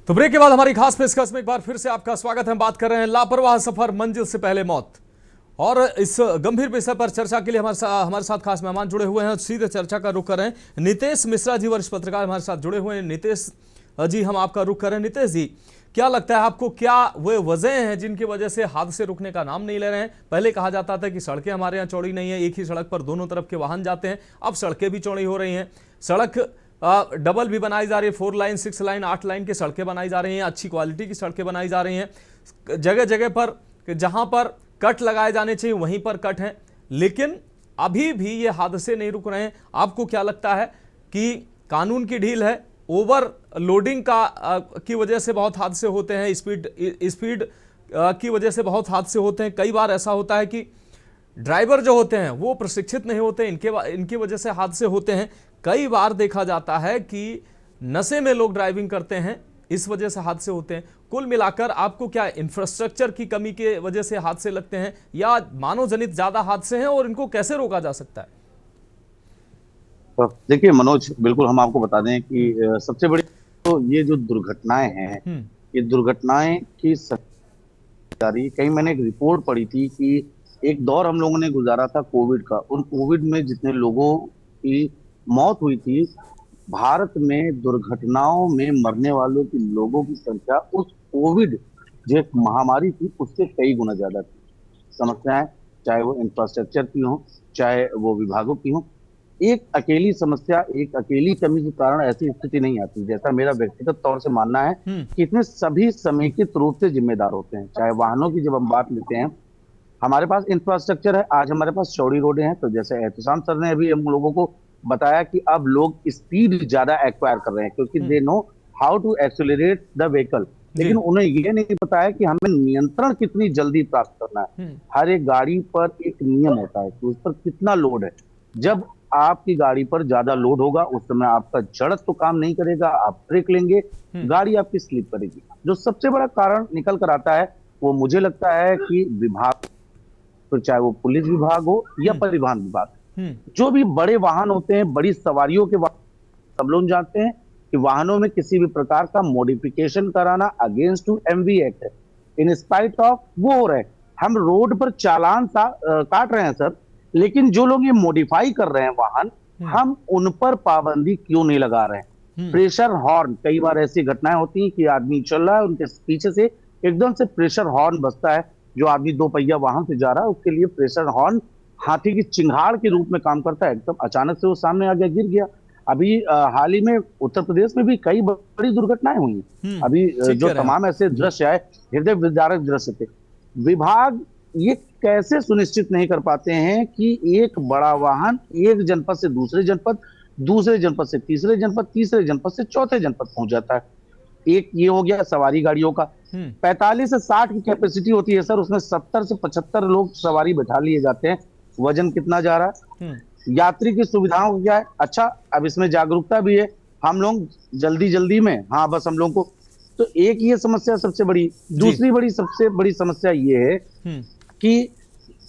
[SPEAKER 2] तो ब्रेक के बाद हमारी खास पेशकश में एक बार फिर से आपका स्वागत है। हम बात कर रहे हैं लापरवाह सफर, मंजिल से पहले मौत। और इस गंभीर विषय पर चर्चा के लिए हमारे साथ खास मेहमान जुड़े हुए हैं। सीधे चर्चा का रुख कर रहे हैं नितेश मिश्रा जी, वरिष्ठ पत्रकार हमारे साथ जुड़े हुए हैं। नितेश जी, हम आपका रुख कर रहे हैं। नितेश जी, क्या लगता है आपको, क्या वो वजह हैं जिनकी वजह से हादसे रुकने का नाम नहीं ले रहे हैं? पहले कहा जाता था कि सड़कें हमारे यहाँ चौड़ी नहीं है, एक ही सड़क पर दोनों तरफ के वाहन जाते हैं। अब सड़कें भी चौड़ी हो रही हैं, सड़क डबल भी बनाई जा रही है, 4 लाइन 6 लाइन 8 लाइन की सड़कें बनाई जा रही हैं, अच्छी क्वालिटी की सड़कें बनाई जा रही हैं। जगह जगह पर जहां पर कट लगाए जाने चाहिए वहीं पर कट हैं, लेकिन अभी भी ये हादसे नहीं रुक रहे हैं। आपको क्या लगता है कि कानून की ढील है, ओवर लोडिंग की वजह से बहुत हादसे होते हैं, स्पीड की वजह से बहुत हादसे होते हैं? कई बार ऐसा होता है कि ड्राइवर जो होते हैं वो प्रशिक्षित नहीं होते, इनकी वजह से हादसे होते हैं। कई बार देखा जाता है कि नशे में लोग ड्राइविंग करते हैं, इस वजह से हादसे होते हैं। कुल मिलाकर आपको क्या इंफ्रास्ट्रक्चर की कमी की वजह से हादसे लगते हैं या मानव जनित ज्यादा हादसे हैं, और इनको कैसे रोका जा सकता है?
[SPEAKER 8] देखिए मनोज, बिल्कुल हम आपको बता दें कि सबसे बड़ी तो ये जो दुर्घटनाएं हैं, ये दुर्घटनाएं की कहीं मैंने एक रिपोर्ट पढ़ी थी कि एक दौर हम लोगों ने गुजारा था कोविड का, उन कोविड में जितने लोगों की मौत हुई थी, भारत में दुर्घटनाओं में मरने वालों की लोगों की संख्या उस कोविड जो एक महामारी थी उससे कई गुना ज्यादा थी। समस्याएं चाहे वो इंफ्रास्ट्रक्चर की हो, चाहे वो विभागों की हो, एक अकेली समस्या, एक अकेली कमी के कारण ऐसी स्थिति नहीं आती। जैसा मेरा व्यक्तिगत तौर से मानना है कि इसमें सभी समेकित रूप से जिम्मेदार होते हैं। चाहे वाहनों की जब हम बात लेते हैं, हमारे पास इंफ्रास्ट्रक्चर है, आज हमारे पास चौड़ी रोडें हैं, तो जैसे एहतसाम सर ने अभी हम लोगों को बताया कि अब लोग स्पीड ज्यादा एक्वायर कर रहे हैं क्योंकि they know how to accelerate the vehicle. लेकिन उन्हें ये नहीं पता है कि हमें नियंत्रण कितनी जल्दी प्राप्त करना है। हर एक गाड़ी पर एक नियम होता है कि उस पर कितना लोड है। जब आपकी गाड़ी पर ज्यादा लोड होगा उस समय आपका जड़त्व तो काम नहीं करेगा, आप ब्रेक लेंगे, गाड़ी आपकी स्लिप करेगी। जो सबसे बड़ा कारण निकल कर आता है वो मुझे लगता है कि विभाग, तो चाहे वो पुलिस विभाग हो या परिवहन विभाग, जो भी बड़े वाहन होते हैं, बड़ी सवारियों के वाहन, सब लोग जानते हैं कि वाहनों में किसी भी प्रकार का मॉडिफिकेशन कराना अगेंस्ट टू एमवी एक्ट है। इन स्पाइट ऑफ वो हो रहे हैं, हम रोड पर चालान काट रहे हैं सर, लेकिन जो लोग ये मॉडिफाई कर रहे हैं वाहन, हम उन पर पाबंदी क्यों नहीं लगा रहे हैं? प्रेशर हॉर्न, कई बार ऐसी घटनाएं होती हैं कि आदमी चल रहा है, उनके पीछे से एकदम से प्रेशर हॉर्न बजता है। जो आदमी 2 पहिया वाहन से जा रहा है उसके लिए प्रेशर हॉर्न हाथी की चिंगाड़ के रूप में काम करता है। एकदम अचानक से वो सामने आ गया, गिर गया। अभी हाल ही में उत्तर प्रदेश में भी कई बड़ी दुर्घटनाएं हुई हैं। अभी जो तमाम ऐसे दृश्य आए, हृदय विदारक दृश्य थे। विभाग ये कैसे सुनिश्चित नहीं कर पाते हैं कि एक बड़ा वाहन एक जनपद से दूसरे जनपद, दूसरे जनपद से तीसरे जनपद, तीसरे जनपद से चौथे जनपद पहुंच जाता है। एक ये हो गया सवारी गाड़ियों का। 45 से 60 की कैपेसिटी होती है सर, उसमें 70 से 75 लोग सवारी बैठा लिए जाते हैं। वजन कितना जा रहा है? यात्री की सुविधाओं को क्या है? अच्छा, अब इसमें जागरूकता भी है, हम लोग जल्दी जल्दी में, हाँ बस हम लोग को, तो एक ये समस्या सबसे बड़ी। दूसरी बड़ी सबसे बड़ी समस्या ये है कि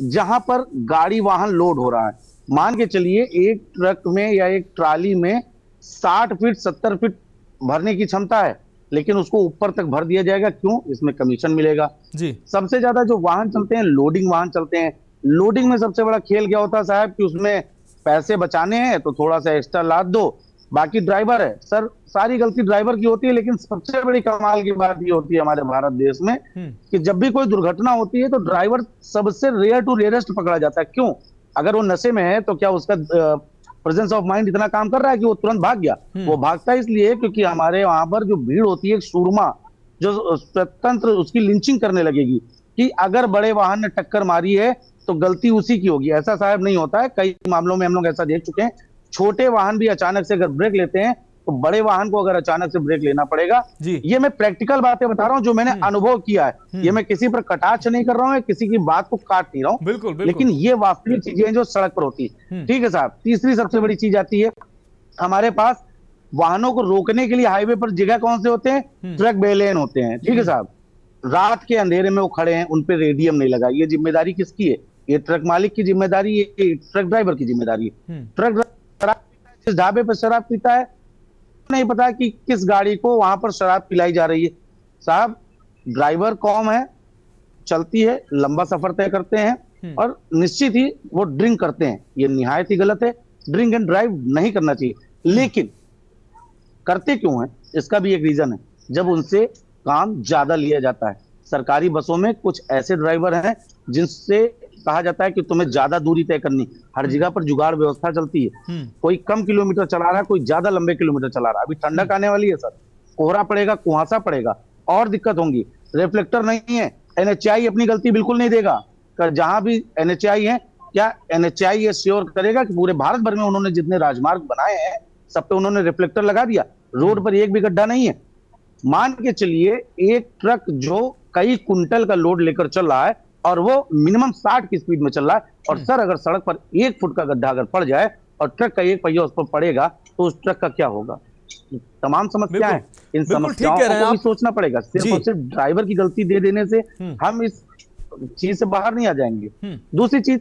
[SPEAKER 8] जहां पर गाड़ी वाहन लोड हो रहा है, मान के चलिए एक ट्रक में या एक ट्राली में 60 फीट 70 फीट भरने की क्षमता है, लेकिन उसको ऊपर तक भर दिया जाएगा। क्यों? इसमें कमीशन मिलेगा जी। सबसे ज्यादा जो वाहन चलते हैं लोडिंग वाहन चलते हैं। लोडिंग में सबसे बड़ा खेल क्या होता है साहब कि उसमें पैसे बचाने हैं तो थोड़ा सा एक्स्ट्रा लाद दो, बाकी ड्राइवर है सर, सारी गलती ड्राइवर की होती है। लेकिन सबसे बड़ी कमाल की बात ये होती है हमारे भारत देश में कि जब भी कोई दुर्घटना होती है तो ड्राइवर सबसे रेयर टू रेयरेस्ट पकड़ा जाता है। क्यों? अगर वो नशे में है तो क्या उसका प्रेजेंस ऑफ माइंड इतना काम कर रहा है कि वो तुरंत भाग गया? वो भागता है इसलिए क्योंकि हमारे वहां पर जो भीड़ होती है, सूरमा जो स्वतंत्र उसकी लिंचिंग करने लगेगी कि अगर बड़े वाहन ने टक्कर मारी है तो गलती उसी की होगी। ऐसा साहब नहीं होता है। कई मामलों में हम लोग ऐसा देख चुके हैं, छोटे वाहन भी अचानक से अगर ब्रेक लेते हैं तो बड़े वाहन को अगर अचानक से ब्रेक लेना पड़ेगा। ये मैं प्रैक्टिकल बातें बता रहा हूं जो मैंने अनुभव किया है। ये मैं किसी पर कटाक्ष नहीं कर रहा हूं, किसी की बात को काट नहीं रहा हूं, बिल्कुल। लेकिन ये वास्तविक चीजें हैं जो सड़क पर होती है। ठीक है साहब। तीसरी सबसे बड़ी चीज आती है, हमारे पास वाहनों को रोकने के लिए हाईवे पर जगह कौन से होते हैं? ट्रक बे लेन होते हैं। ठीक है साहब। रात के अंधेरे में वो खड़े हैं, उन पर रेडियम नहीं लगा। ये जिम्मेदारी किसकी है? ये ट्रक मालिक की जिम्मेदारी है, ये ट्रक ड्राइवर की जिम्मेदारी है। ट्रक जिस ढाबे पर शराब पीता है, नहीं पता कि किस गाड़ी को वहां पर शराब पिलाई जा रही है। साहब, ड्राइवर कौम है, चलती है, लंबा सफर तय करते हैं और निश्चित ही वो ड्रिंक करते हैं। ये निहायत ही गलत है। ड्रिंक एंड ड्राइव नहीं करना चाहिए। लेकिन करते क्यों है? इसका भी एक रीजन है, जब उनसे काम ज्यादा लिया जाता है। सरकारी बसों में कुछ ऐसे ड्राइवर हैं जिनसे कहा जाता है कि तुम्हें ज्यादा दूरी तय करनी। हर जगह पर जुगाड़ व्यवस्था चलती है। कोई कम किलोमीटर चला रहा है, कोई ज्यादा लंबे किलोमीटर चला रहा है। अभी ठंडक आने वाली है सर, कोहरा पड़ेगा, कुहासा पड़ेगा और दिक्कत होंगी। रिफ्लेक्टर नहीं है, एनएचएआई अपनी गलती बिल्कुल नहीं देगा। जहां भी एनएचएआई है, क्या एनएचएआई ये श्योर करेगा कि पूरे भारत भर में उन्होंने जितने राजमार्ग बनाए हैं सब पे उन्होंने रिफ्लेक्टर लगा दिया? रोड पर एक भी गड्ढा नहीं है। मान के चलिए एक ट्रक जो कई कुंटल का लोड लेकर चल रहा है और वो मिनिमम 60 की स्पीड में चल रहा है, और सर अगर सड़क पर 1 फुट का गड्ढा अगर पड़ जाए और ट्रक का एक पहिया उस पर पड़ेगा तो उस ट्रक का क्या होगा? तमाम समस्याएं हैं। इन समस्याओं को भी सोचना पड़ेगा। सिर्फ और सिर्फ ड्राइवर की गलती दे देने से हम इस चीज से बाहर नहीं आ जाएंगे। दूसरी चीज,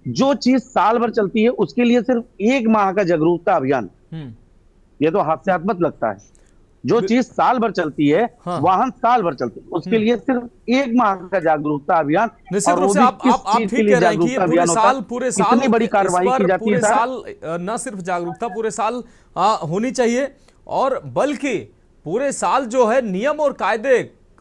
[SPEAKER 8] जो चीज साल भर चलती है उसके लिए सिर्फ 1 माह का जागरूकता अभियान, ये तो हास्यास्पद लगता है। जो चीज साल भर चलती है, वाहन साल भर चलते हैं, उसके लिए सिर्फ 1 माह का जागरूकता अभियान।
[SPEAKER 2] निश्चित रूप से आप ठीक कह रहे हैं कि पूरे साल
[SPEAKER 8] इतनी बड़ी कार्रवाई की जाती है।
[SPEAKER 2] पूरे साल न सिर्फ जागरूकता पूरे साल होनी चाहिए, और बल्कि पूरे साल जो है नियम और कायदे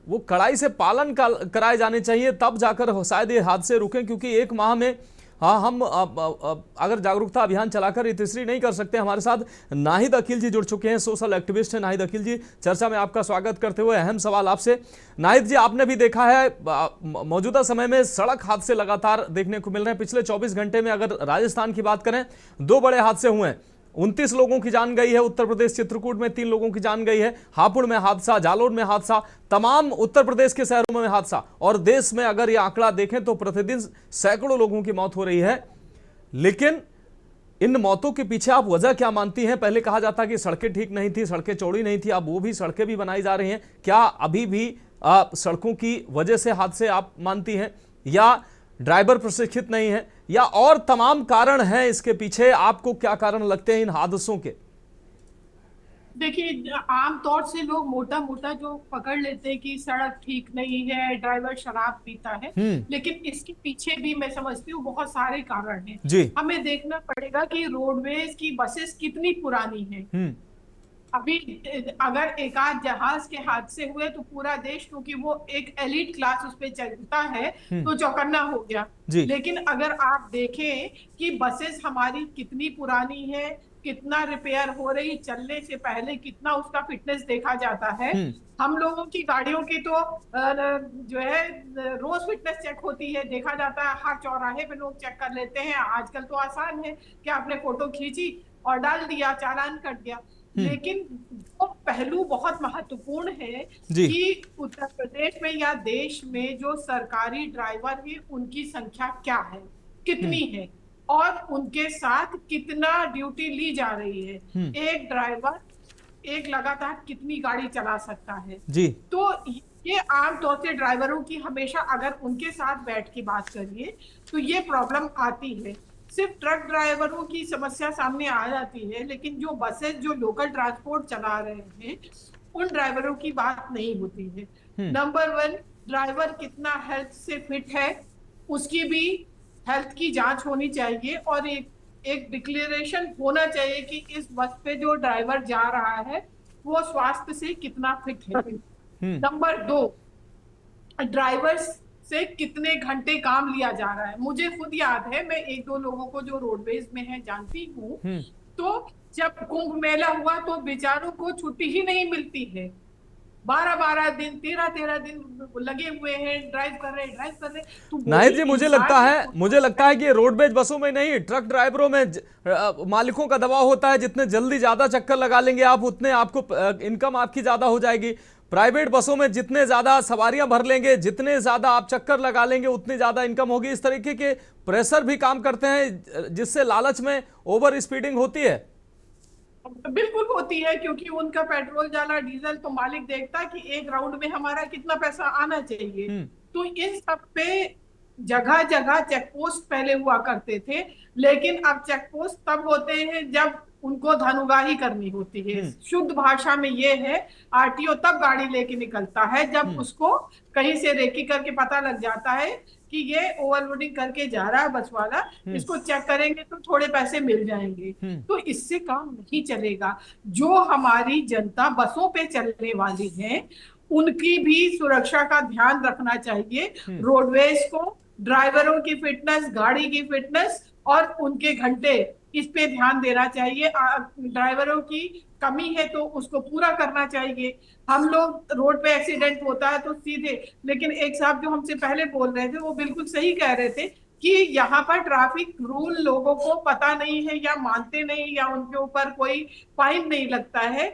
[SPEAKER 2] वो कड़ाई से पालन कराए जाने चाहिए, तब जाकर शायद ये हादसे रुकें। क्योंकि 1 माह में हम अगर जागरूकता अभियान चलाकर ये तीसरी नहीं कर सकते। हमारे साथ नाहिद अकील जी जुड़ चुके हैं, सोशल एक्टिविस्ट हैं नाहिद अकील जी। चर्चा में आपका स्वागत करते हुए अहम सवाल आपसे। नाहिद जी, आपने भी देखा है मौजूदा समय में सड़क हादसे लगातार देखने को मिल रहे हैं। पिछले 24 घंटे में अगर राजस्थान की बात करें, 2 बड़े हादसे हुए हैं। 29 लोगों की जान गई है। उत्तर प्रदेश चित्रकूट में 3 लोगों की जान गई है। हापुड़ में हादसा, जालोर में हादसा, तमाम उत्तर प्रदेश के शहरों में हादसा। और देश में अगर ये आंकड़ा देखें तो प्रतिदिन सैकड़ों लोगों की मौत हो रही है। लेकिन इन मौतों के पीछे आप वजह क्या मानती हैं? पहले कहा जाता कि सड़कें ठीक नहीं थी, सड़कें चौड़ी नहीं थी, अब वो भी सड़कें भी बनाई जा रही हैं। क्या अभी भी सड़कों की वजह से हादसे आप मानती हैं, या ड्राइवर प्रशिक्षित नहीं है, या और तमाम कारण हैं इसके पीछे? आपको क्या कारण लगते हैं इन हादसों के?
[SPEAKER 9] देखिए, आमतौर से लोग मोटा मोटा जो पकड़ लेते हैं कि सड़क ठीक नहीं है, ड्राइवर शराब पीता है, लेकिन इसके पीछे भी मैं समझती हूँ बहुत सारे कारण हैं।
[SPEAKER 2] जी।
[SPEAKER 9] हमें देखना पड़ेगा कि रोडवेज की बसेस कितनी पुरानी हैं। अभी अगर एक आध जहाज के हादसे हुए तो पूरा देश, क्योंकि वो एक एलिट क्लास उस पे चलता है, तो चौकन्ना हो गया। लेकिन अगर आप देखें कि बसेस हमारी कितनी पुरानी है, कितना रिपेयर हो रही, चलने से पहले कितना उसका फिटनेस देखा जाता है। हम लोगों की गाड़ियों की तो जो है रोज फिटनेस चेक होती है, देखा जाता है, हर चौराहे पे लोग चेक कर लेते हैं। आजकल तो आसान है कि आपने फोटो खींची और डाल दिया, चालान कट गया। लेकिन वो पहलू बहुत महत्वपूर्ण है कि उत्तर प्रदेश में या देश में जो सरकारी ड्राइवर है उनकी संख्या क्या है, कितनी है, और उनके साथ कितना ड्यूटी ली जा रही है। एक ड्राइवर एक लगातार कितनी गाड़ी चला सकता है जी। तो ये आमतौर से ड्राइवरों की हमेशा, अगर उनके साथ बैठ के बात करिए तो ये प्रॉब्लम आती है। सिर्फ ट्रक ड्राइवरों की समस्या सामने आ जाती है, लेकिन जो बसेस, जो लोकल ट्रांसपोर्ट चला रहे हैं, उन ड्राइवरों की बात नहीं होती है। नंबर 1, ड्राइवर कितना हेल्थ से फिट है, उसकी भी हेल्थ की जांच होनी चाहिए, और एक डिक्लेरेशन होना चाहिए कि इस बस पे जो ड्राइवर जा रहा है वो स्वास्थ्य से कितना फिट है। नंबर 2, ड्राइवर्स से कितने घंटे काम लिया जा रहा है। मुझे खुद याद है, मैं 1-2 लोगों को जो रोडवेज में है जानती हूँ, तो जब कुंभ मेला हुआ तो बेचारों को छुट्टी ही नहीं मिलती है। 12-12 दिन, 13-13 दिन लगे हुए हैं, ड्राइव कर रहे। तो
[SPEAKER 2] नाहिद जी, मुझे लगता है कि रोडवेज बसों में नहीं, ट्रक ड्राइवरों में मालिकों का दबाव होता है। जितने जल्दी ज्यादा चक्कर लगा लेंगे आप, उतने आपको इनकम आपकी ज्यादा हो जाएगी। प्राइवेट बसों में जितने ज्यादा सवारियां भर लेंगे, जितने ज्यादा आप चक्कर लगा लेंगे, उतनी ज्यादा इनकम होगी। इस तरीके के प्रेशर भी काम करते हैं, जिससे लालच में ओवर स्पीडिंग होती है।
[SPEAKER 9] बिल्कुल होती है, क्योंकि उनका पेट्रोल डाला, डीजल, तो मालिक देखता है कि एक राउंड में हमारा कितना पैसा आना चाहिए। तो इन सब पे जगह जगह चेक पोस्ट पहले हुआ करते थे, लेकिन अब चेक पोस्ट तब होते हैं जब उनको धनुगाही करनी होती है। शुद्ध भाषा में ये है, आरटीओ तब गाड़ी लेके निकलता है जब उसको कहीं से रेकी करके पता लग जाता है कि ये ओवरलोडिंग करके जा रहा है बस वाला, इसको चेक करेंगे तो थोड़े पैसे मिल जाएंगे। तो इससे काम नहीं चलेगा। जो हमारी जनता बसों पे चलने वाली है, उनकी भी सुरक्षा का ध्यान रखना चाहिए। रोडवेज को ड्राइवरों की फिटनेस, गाड़ी की फिटनेस और उनके घंटे, इस पे ध्यान देना चाहिए। ड्राइवरों की कमी है तो उसको पूरा करना चाहिए। हम लोग रोड पे एक्सीडेंट होता है तो सीधे, लेकिन एक साहब जो हमसे पहले बोल रहे थे वो बिल्कुल सही कह रहे थे कि यहाँ पर ट्रैफिक रूल लोगों को पता नहीं है, या मानते नहीं, या उनके ऊपर कोई फाइन नहीं लगता है।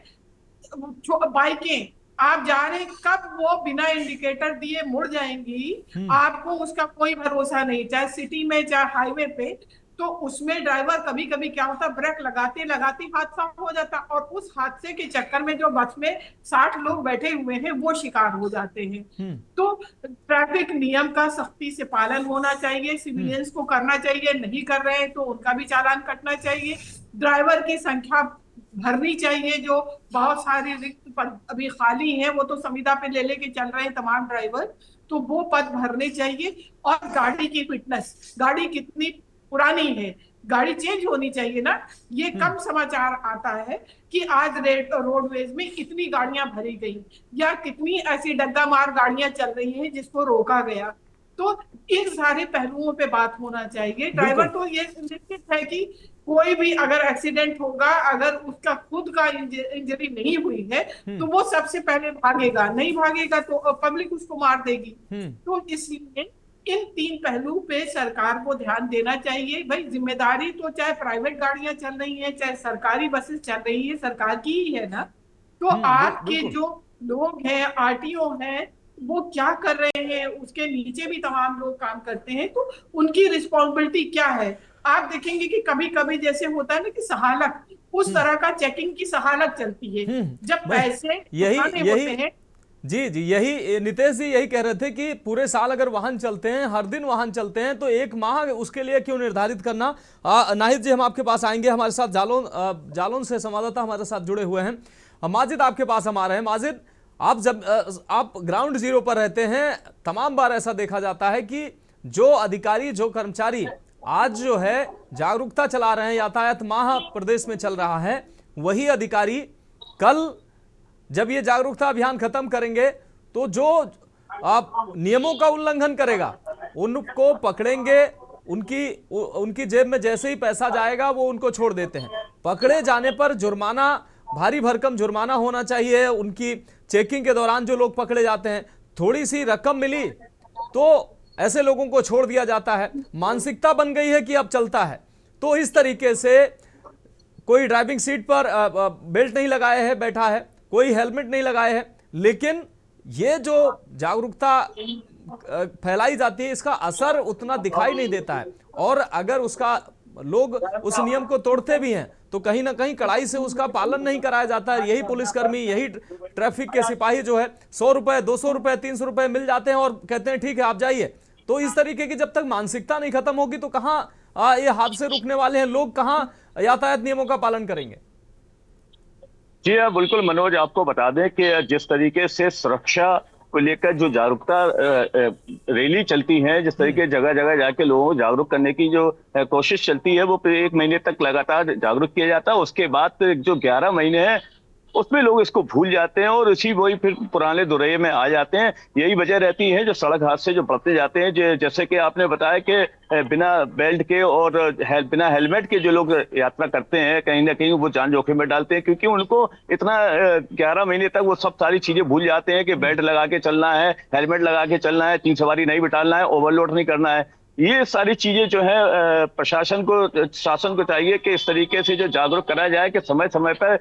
[SPEAKER 9] बाइकें आप जा रहे, कब वो बिना इंडिकेटर दिए मुड़ जाएंगी, आपको उसका कोई भरोसा नहीं, चाहे सिटी में चाहे हाईवे पे। तो उसमें ड्राइवर कभी कभी क्या होता, ब्रेक लगाते लगाते हादसा हो जाता, और उस हादसे के चक्कर में जो बस में 60 लोग बैठे हुए हैं वो शिकार हो जाते हैं। तो ट्रैफिक नियम का सख्ती से पालन होना चाहिए, सिविलियंस को करना चाहिए, नहीं कर रहे हैं तो उनका भी चालान कटना चाहिए। ड्राइवर की संख्या भरनी चाहिए, जो बहुत सारी रिक्त पद अभी खाली हैं, वो तो संविदा पे ले लेके चल रहे हैं तमाम ड्राइवर, तो वो पद भरने चाहिए। और गाड़ी की फिटनेस, गाड़ी कितनी पुरानी है, गाड़ी चेंज होनी चाहिए ना। ये कम समाचार आता है कि आज रोडवेज में इतनी गाड़ियां भरी गई, या कितनी ऐसी डग्गा मार गाड़ियां चल रही हैं जिसको रोका गया। तो इन सारे पहलुओं पे बात होना चाहिए। ड्राइवर तो ये निश्चित है कि कोई भी अगर एक्सीडेंट होगा, अगर उसका खुद का इंजरी नहीं हुई है तो वो सबसे पहले भागेगा, नहीं भागेगा तो पब्लिक उसको मार देगी। तो इसलिए इन 3 पहलू पे सरकार को ध्यान देना चाहिए। भाई जिम्मेदारी तो चाहे प्राइवेट गाड़ियां चल रही हैं चाहे सरकारी बसेस चल रही है, सरकार की ही है ना। तो आज के जो लोग हैं, आरटीओ हैं, वो क्या कर रहे हैं, उसके नीचे भी तमाम लोग काम करते हैं, तो उनकी रिस्पॉन्सिबिलिटी क्या है। आप देखेंगे कि कभी कभी जैसे होता है ना कि सहालक, उस तरह का चेकिंग की सहालक चलती है जब पैसे उठाने होते हैं।
[SPEAKER 2] जी जी, यही नितेश जी यही कह रहे थे कि पूरे साल अगर वाहन चलते हैं, हर दिन वाहन चलते हैं, तो एक माह उसके लिए क्यों निर्धारित करना। नाहिद जी हम आपके पास आएंगे, हमारे साथ जालौन से संवाददाता हमारे साथ जुड़े हुए हैं। माजिद आपके पास हम आ रहे हैं। माजिद, आप जब आप ग्राउंड जीरो पर रहते हैं, तमाम बार ऐसा देखा जाता है कि जो अधिकारी जो कर्मचारी आज जो है जागरूकता चला रहे हैं, यातायात माह प्रदेश में चल रहा है, वही अधिकारी कल जब ये जागरूकता अभियान खत्म करेंगे तो जो आप नियमों का उल्लंघन करेगा उनको पकड़ेंगे, उनकी जेब में जैसे ही पैसा जाएगा वो उनको छोड़ देते हैं। पकड़े जाने पर जुर्माना, भारी भरकम जुर्माना होना चाहिए। उनकी चेकिंग के दौरान जो लोग पकड़े जाते हैं, थोड़ी सी रकम मिली तो ऐसे लोगों को छोड़ दिया जाता है। मानसिकता बन गई है कि अब चलता है। तो इस तरीके से कोई ड्राइविंग सीट पर बेल्ट नहीं लगाए है बैठा है, कोई हेलमेट नहीं लगाए है, लेकिन ये जो जागरूकता फैलाई जाती है इसका असर उतना दिखाई नहीं देता है। और अगर उसका लोग उस नियम को तोड़ते भी हैं तो कहीं ना कहीं कड़ाई से उसका पालन नहीं कराया जाता है। यही पुलिसकर्मी, यही ट्रैफिक के सिपाही जो है 100 रुपए, 200 रुपए, 300 रुपए मिल जाते हैं और कहते हैं ठीक है आप जाइए। तो इस तरीके की जब तक मानसिकता नहीं खत्म होगी तो कहां ये हादसे रुकने वाले हैं, लोग कहां यातायात नियमों का पालन करेंगे।
[SPEAKER 4] जी हाँ, बिल्कुल मनोज, आपको बता दें कि जिस तरीके से सुरक्षा को लेकर जो जागरूकता रैली चलती है, जिस तरीके जगह जगह जाके लोगों को जागरूक करने की जो कोशिश चलती है, वो 1 महीने तक लगातार जागरूक किया जाता है। उसके बाद जो 11 महीने हैं उसमें लोग इसको भूल जाते हैं और उसी वही फिर पुराने दुरैये में आ जाते हैं। यही वजह रहती है जो सड़क हादसे जो बढ़ते जाते हैं। जैसे कि आपने बताया कि बिना बेल्ट के और बिना हेलमेट के जो लोग यात्रा करते हैं, कहीं ना कहीं वो जान जोखिम में डालते हैं, क्योंकि उनको इतना 11 महीने तक वो सब सारी चीजें भूल जाते हैं कि बेल्ट लगा के चलना है, हेलमेट लगा के चलना है, 3 सवारी नहीं बिठाना है, ओवरलोड नहीं करना है। ये सारी चीजें जो है प्रशासन को, शासन को चाहिए कि इस तरीके से जो जागरूक कराया जाए कि समय समय पर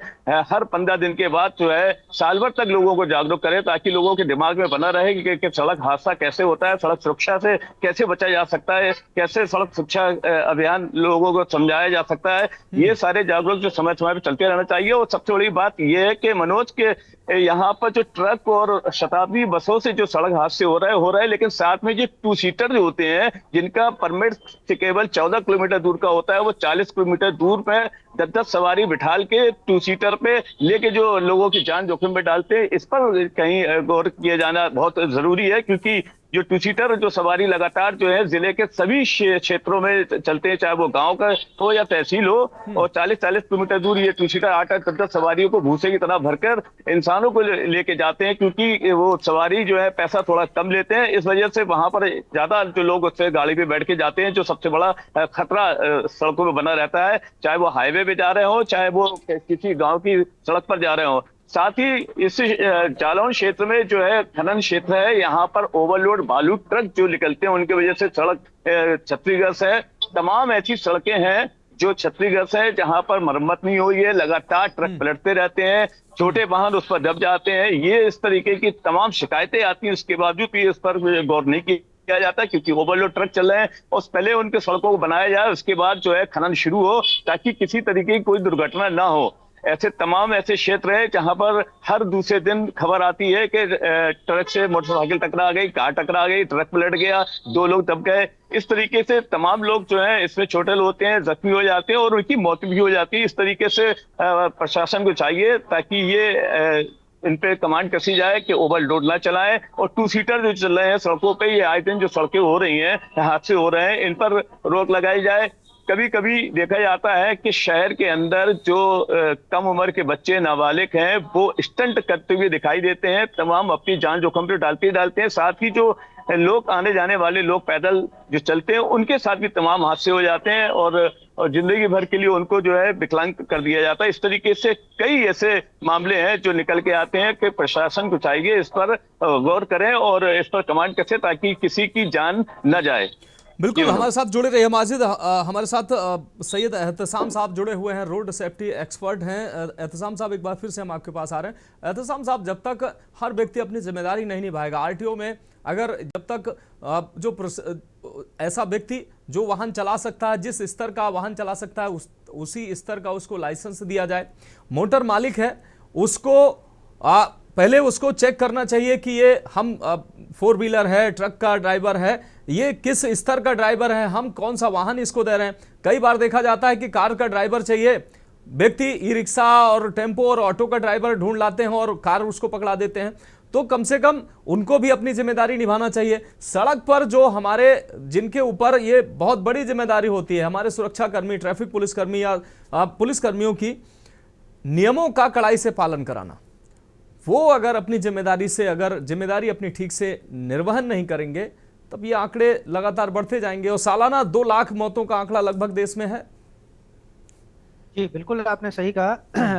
[SPEAKER 4] हर 15 दिन के बाद जो है साल भर तक लोगों को जागरूक करें, ताकि लोगों के दिमाग में बना रहे कि सड़क हादसा कैसे होता है, सड़क सुरक्षा से कैसे बचा जा सकता है, कैसे सड़क सुरक्षा अभियान लोगों को समझाया जा सकता है। ये सारे जागरूक जो समय समय पर चलते रहना चाहिए। और सबसे बड़ी बात यह है कि मनोज के यहाँ पर जो ट्रक और शताब्दी बसों से जो सड़क हादसे हो रहा है, लेकिन साथ में जो 2 सीटर जो होते हैं जिनका परमिट से केवल 14 किलोमीटर दूर का होता है, वो 40 किलोमीटर दूर पे 10-10 सवारी बिठाल के 2 सीटर पे लेके जो लोगों की जान जोखिम में डालते हैं, इस पर कहीं गौर किया जाना बहुत जरूरी है। क्योंकि जो 2 सीटर जो सवारी लगातार जो है जिले के सभी क्षेत्रों में चलते हैं, चाहे वो गांव का हो या तहसील हो, और 40-40 किलोमीटर दूर ये 2 सीटर 8-10 सवारियों को भूसे की तरह भरकर इंसानों को लेके जाते हैं, क्योंकि वो सवारी जो है पैसा थोड़ा कम लेते हैं। इस वजह से वहां पर ज्यादा जो लोग उससे गाड़ी पे बैठ के जाते हैं, जो सबसे बड़ा खतरा सड़कों में बना रहता है, चाहे वो हाईवे पे जा रहे हो, चाहे वो किसी गाँव की सड़क पर जा रहे हो। साथ ही इस जालौन क्षेत्र में जो है खनन क्षेत्र है, यहाँ पर ओवरलोड बालू ट्रक जो निकलते हैं, उनकी वजह से सड़क क्षतिग्रस्त है। तमाम ऐसी सड़कें हैं जो क्षतिग्रस्त है, जहां पर मरम्मत नहीं हुई है, लगातार ट्रक पलटते रहते हैं, छोटे वाहन उस पर दब जाते हैं। ये इस तरीके की तमाम शिकायतें आती हैं, उसके बावजूद भी इस पर गौर नहीं किया जाता, क्योंकि ओवरलोड ट्रक चल रहे हैं और पहले उनके सड़कों को बनाया जाए, उसके बाद जो है खनन शुरू हो, ताकि किसी तरीके की कोई दुर्घटना ना हो। ऐसे तमाम ऐसे क्षेत्र है जहां पर हर दूसरे दिन खबर आती है कि ट्रक से मोटरसाइकिल टकरा गई, कार टकरा गई, ट्रक पलट गया, 2 लोग दब गए। इस तरीके से तमाम लोग जो हैं इसमें चोटिल होते हैं, जख्मी हो जाते हैं और उनकी मौत भी हो जाती है। इस तरीके से प्रशासन को चाहिए ताकि ये इन पे कमांड कसी जाए कि ओवरलोड ना चलाएं, और 2 सीटर जो चल रहे हैं सड़कों पे, ये आए दिन जो सड़कें हो रही हैं, हादसे हो रहे हैं, इन पर रोक लगाई जाए। कभी कभी देखा जाता है कि शहर के अंदर जो कम उम्र के बच्चे नाबालिग हैं, वो स्टंट करते हुए दिखाई देते हैं, तमाम अपनी जान जोखिम पे डालते हैं। साथ ही जो लोग आने जाने वाले लोग पैदल जो चलते हैं, उनके साथ भी तमाम हादसे हो जाते हैं। और और जिंदगी भर के लिए उनको जो है विकलांग कर दिया जाता है। इस तरीके से कई ऐसे मामले हैं जो निकल के आते हैं कि प्रशासन को चाहिए इस पर गौर करें और इस पर कमांड कसे ताकि किसी की जान न जाए।
[SPEAKER 2] बिल्कुल, हमारे साथ जुड़े रहिए माजिद। हमारे साथ सैयद एहतसाम साहब जुड़े हुए हैं, रोड सेफ्टी एक्सपर्ट हैं। एहतसाम साहब, एक बार फिर से हम आपके पास आ रहे हैं। एहतसाम साहब, जब तक हर व्यक्ति अपनी जिम्मेदारी नहीं निभाएगा, आरटीओ में अगर जब तक जो ऐसा व्यक्ति जो वाहन चला सकता है, जिस स्तर का वाहन चला सकता है, उसी स्तर का उसको लाइसेंस दिया जाए। मोटर मालिक है उसको पहले उसको चेक करना चाहिए कि ये हम 4 व्हीलर है, ट्रक का ड्राइवर है, ये किस स्तर का ड्राइवर है, हम कौन सा वाहन इसको दे रहे हैं। कई बार देखा जाता है कि कार का ड्राइवर चाहिए, व्यक्ति ई रिक्शा और टेम्पो और ऑटो का ड्राइवर ढूंढ लाते हैं और कार उसको पकड़ा देते हैं। तो कम से कम उनको भी अपनी जिम्मेदारी निभाना चाहिए। सड़क पर जो हमारे जिनके ऊपर ये बहुत बड़ी जिम्मेदारी होती है, हमारे सुरक्षा कर्मी, ट्रैफिक पुलिसकर्मी या पुलिसकर्मियों की, नियमों का कड़ाई से पालन कराना, वो अगर अपनी जिम्मेदारी से अगर जिम्मेदारी अपनी ठीक से निर्वहन नहीं करेंगे तब ये आंकड़े लगातार बढ़ते जाएंगे और सालाना 2 लाख मौतों का आंकड़ा लगभग देश में है।
[SPEAKER 6] जी बिल्कुल, आपने सही कहा।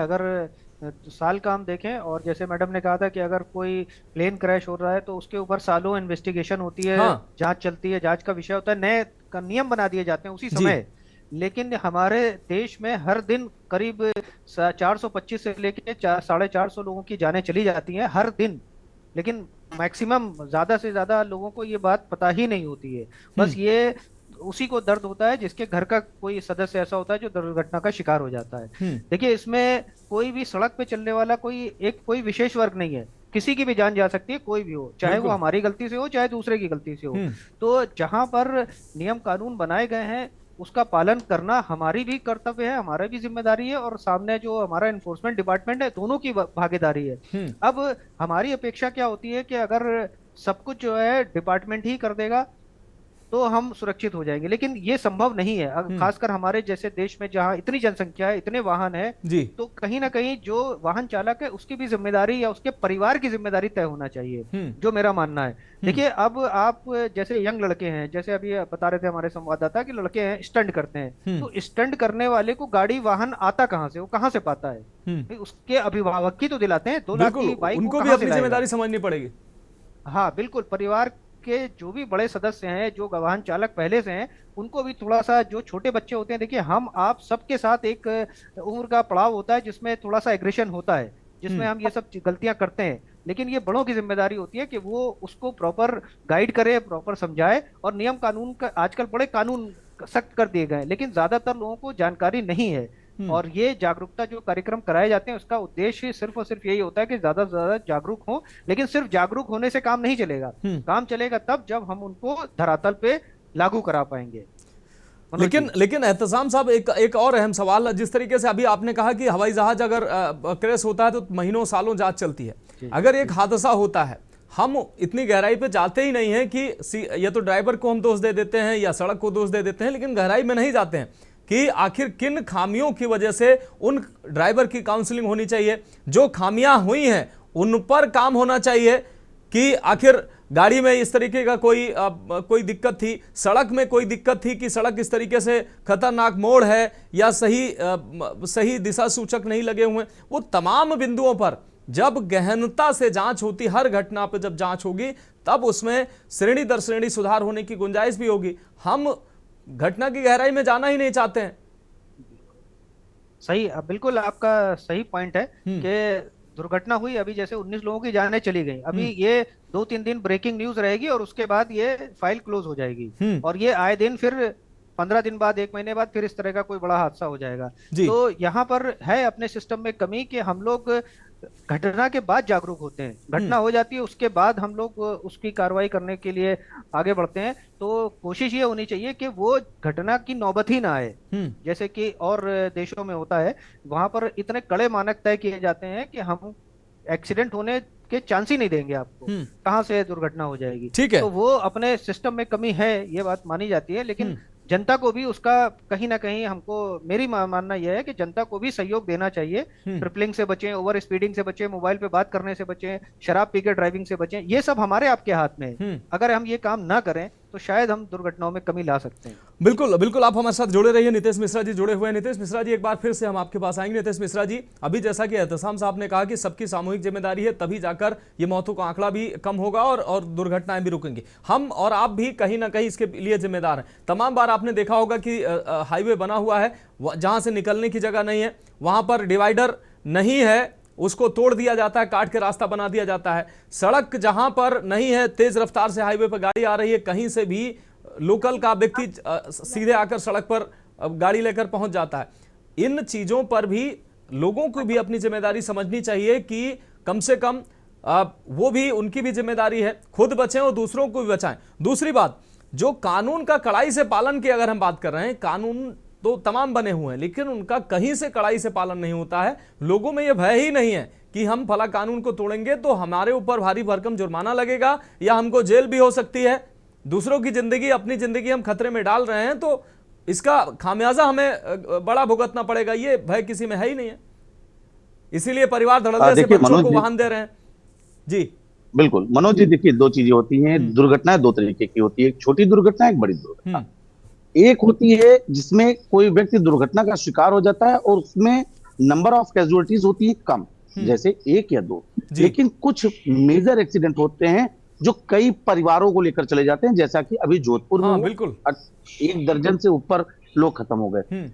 [SPEAKER 6] अगर साल का हम देखें, और जैसे मैडम ने कहा था कि अगर कोई प्लेन क्रैश हो रहा है तो उसके ऊपर सालों इन्वेस्टिगेशन होती है,
[SPEAKER 2] हाँ।
[SPEAKER 6] जांच चलती है, जांच का विषय होता है, नए का नियम बना दिए जाते हैं उसी समय। लेकिन हमारे देश में हर दिन करीब 425 से लेके 450 लोगों की जानें चली जाती हैं हर दिन। लेकिन मैक्सिमम ज्यादा से ज्यादा लोगों को ये बात पता ही नहीं होती है। बस ये उसी को दर्द होता है जिसके घर का कोई सदस्य ऐसा होता है जो दुर्घटना का शिकार हो जाता है। देखिए, इसमें कोई भी सड़क पे चलने वाला कोई विशेष वर्ग नहीं है, किसी की भी जान जा सकती है, कोई भी हो, चाहे वो हमारी गलती से हो चाहे दूसरे की गलती से हो। तो जहां पर नियम कानून बनाए गए हैं उसका पालन करना हमारी भी कर्तव्य है, हमारा भी जिम्मेदारी है, और सामने जो हमारा एनफोर्समेंट डिपार्टमेंट है दोनों की भागीदारी है। अब हमारी अपेक्षा क्या होती है कि अगर सब कुछ जो है डिपार्टमेंट ही कर देगा तो हम सुरक्षित हो जाएंगे, लेकिन ये संभव नहीं है। खासकर हमारे जैसे देश में जहां इतनी जनसंख्या है, इतने वाहन है, तो कहीं ना कहीं जो वाहन चालक है उसकी भी जिम्मेदारी या उसके परिवार की जिम्मेदारी तय होना चाहिए, जो मेरा मानना है। देखिए, अब आप जैसे यंग लड़के हैं, जैसे अभी बता रहे थे हमारे संवाददाता कि लड़के हैं स्टंट करते हैं, तो स्टंट करने वाले को गाड़ी वाहन आता कहाँ से, वो कहाँ से पाता है? उसके अभिभावक ही तो दिलाते हैं। 2 लाख की बाइक
[SPEAKER 2] उनको भी अपनी जिम्मेदारी समझनी पड़ेगी।
[SPEAKER 6] हाँ बिल्कुल, परिवार के जो भी बड़े सदस्य हैं, जो वाहन चालक पहले से हैं, उनको भी थोड़ा सा, जो छोटे बच्चे होते हैं, देखिए हम आप सबके साथ एक उम्र का पड़ाव होता है जिसमें थोड़ा सा एग्रेशन होता है, जिसमें हम ये सब गलतियां करते हैं। लेकिन ये बड़ों की जिम्मेदारी होती है कि वो उसको प्रॉपर गाइड करे, प्रॉपर समझाए। और नियम कानून का आजकल बड़े कानून सख्त कर दिए गए, लेकिन ज्यादातर लोगों को जानकारी नहीं है। और ये जागरूकता जो कार्यक्रम कराए जाते हैं उसका उद्देश्य सिर्फ और सिर्फ यही होता है कि ज्यादा से ज्यादा जागरूक हो। लेकिन सिर्फ जागरूक होने से काम नहीं चलेगा, काम चलेगा तब जब हम उनको धरातल पे लागू करा पाएंगे।
[SPEAKER 2] लेकिन एहतसाम साहब, एक और अहम सवाल, जिस तरीके से अभी आपने कहा कि हवाई जहाज अगर क्रैश होता है तो महीनों सालों जांच चलती है। अगर एक हादसा होता है, हम इतनी गहराई पे जाते ही नहीं है कि या तो ड्राइवर को हम दोष दे देते हैं या सड़क को दोष दे देते हैं, लेकिन गहराई में नहीं जाते हैं कि आखिर किन खामियों की वजह से उन ड्राइवर की काउंसलिंग होनी चाहिए। जो खामियां हुई हैं उन पर काम होना चाहिए कि आखिर गाड़ी में इस तरीके का कोई दिक्कत थी, सड़क में कोई दिक्कत थी कि सड़क इस तरीके से खतरनाक मोड़ है या सही दिशा सूचक नहीं लगे हुए। वो तमाम बिंदुओं पर जब गहनता से जांच होती, हर घटना पर जब जांच होगी, तब उसमें श्रेणी दर श्रेणी सुधार होने की गुंजाइश भी होगी। हम घटना की गहराई में जाना ही नहीं चाहते हैं।
[SPEAKER 6] सही, बिल्कुल आपका सही पॉइंट है कि दुर्घटना हुई, अभी जैसे 19 लोगों की जानें चली गई, अभी ये 2-3 दिन ब्रेकिंग न्यूज रहेगी और उसके बाद ये फाइल क्लोज हो जाएगी। और ये आए दिन फिर 15 दिन बाद, 1 महीने बाद फिर इस तरह का कोई बड़ा हादसा हो जाएगा। तो यहाँ पर है अपने सिस्टम में कमी कि हम लोग घटना के बाद जागरूक होते हैं, घटना हो जाती है उसके बाद हम लोग उसकी कार्रवाई करने के लिए आगे बढ़ते हैं। तो कोशिश ये होनी चाहिए कि वो घटना की नौबत ही ना आए, जैसे कि और देशों में होता है। वहां पर इतने कड़े मानक तय किए जाते हैं कि हम एक्सीडेंट होने के चांस ही नहीं देंगे आपको, कहां से दुर्घटना हो जाएगी।
[SPEAKER 2] ठीक है,
[SPEAKER 6] तो वो अपने सिस्टम में कमी है, ये बात मानी जाती है। लेकिन जनता को भी उसका कहीं ना कहीं, हमको मेरी मानना यह है कि जनता को भी सहयोग देना चाहिए। ट्रिपलिंग से बचें, ओवर स्पीडिंग से बचें, मोबाइल पे बात करने से बचें, शराब पीकर ड्राइविंग से बचें। ये सब हमारे आपके हाथ में है। अगर हम ये काम ना करें तो शायद हम दुर्घटनाओं में कमी ला सकते हैं।
[SPEAKER 2] बिल्कुल बिल्कुल, आप हमारे साथ जुड़े रहिए। नितेश मिश्रा जी जुड़े हुए हैं। नितेश मिश्रा जी, एक बार फिर से हम आपके पास आएंगे। नितेश मिश्रा जी, अभी जैसा कि एहतसाम साहब ने कहा कि सबकी सामूहिक जिम्मेदारी है, तभी जाकर ये मौतों का आंकड़ा भी कम होगा और दुर्घटनाएं भी रुकेंगी। हम और आप भी कहीं ना कहीं इसके लिए जिम्मेदार हैं। तमाम बार आपने देखा होगा कि हाईवे बना हुआ है, जहां से निकलने की जगह नहीं है, वहां पर डिवाइडर नहीं है, उसको तोड़ दिया जाता है, काट के रास्ता बना दिया जाता है। सड़क जहां पर नहीं है, तेज रफ्तार से हाईवे पर गाड़ी आ रही है, कहीं से भी लोकल का व्यक्ति सीधे आकर सड़क पर गाड़ी लेकर पहुंच जाता है। इन चीजों पर भी लोगों को भी अपनी जिम्मेदारी समझनी चाहिए कि कम से कम वो भी, उनकी भी जिम्मेदारी है, खुद बचें और दूसरों को भी बचाएं। दूसरी बात, जो कानून का कड़ाई से पालन की अगर हम बात कर रहे हैं, कानून तो तमाम बने हुए हैं, लेकिन उनका कहीं से कड़ाई से पालन नहीं होता है। लोगों में यह भय ही नहीं है कि हम फला कानून को तोड़ेंगे तो हमारे ऊपर भारी भरकम जुर्माना लगेगा या हमको जेल भी हो सकती है, दूसरों की जिंदगी, अपनी जिंदगी हम खतरे में डाल रहे हैं, तो इसका खामियाजा हमें बड़ा भुगतना पड़ेगा। ये भय किसी में है ही नहीं है, इसीलिए परिवार धड़ल्ले से बच्चों को वाहन दे रहे हैं। जी
[SPEAKER 8] बिल्कुल मनोज जी, देखिए दो चीजें होती हैं। दुर्घटनाएं दो तरीके की होती है, एक छोटी दुर्घटना, एक बड़ी दुर्घटना। एक होती है जिसमें कोई व्यक्ति दुर्घटना का शिकार हो जाता है और उसमें नंबर ऑफ कैजुअलिटीज होती है कम, जैसे 1 या 2। लेकिन कुछ मेजर एक्सीडेंट होते हैं जो कई परिवारों को लेकर चले जाते हैं, जैसा कि अभी जोधपुर में
[SPEAKER 2] बिल्कुल
[SPEAKER 8] 1 दर्जन से ऊपर लोग खत्म हो गए।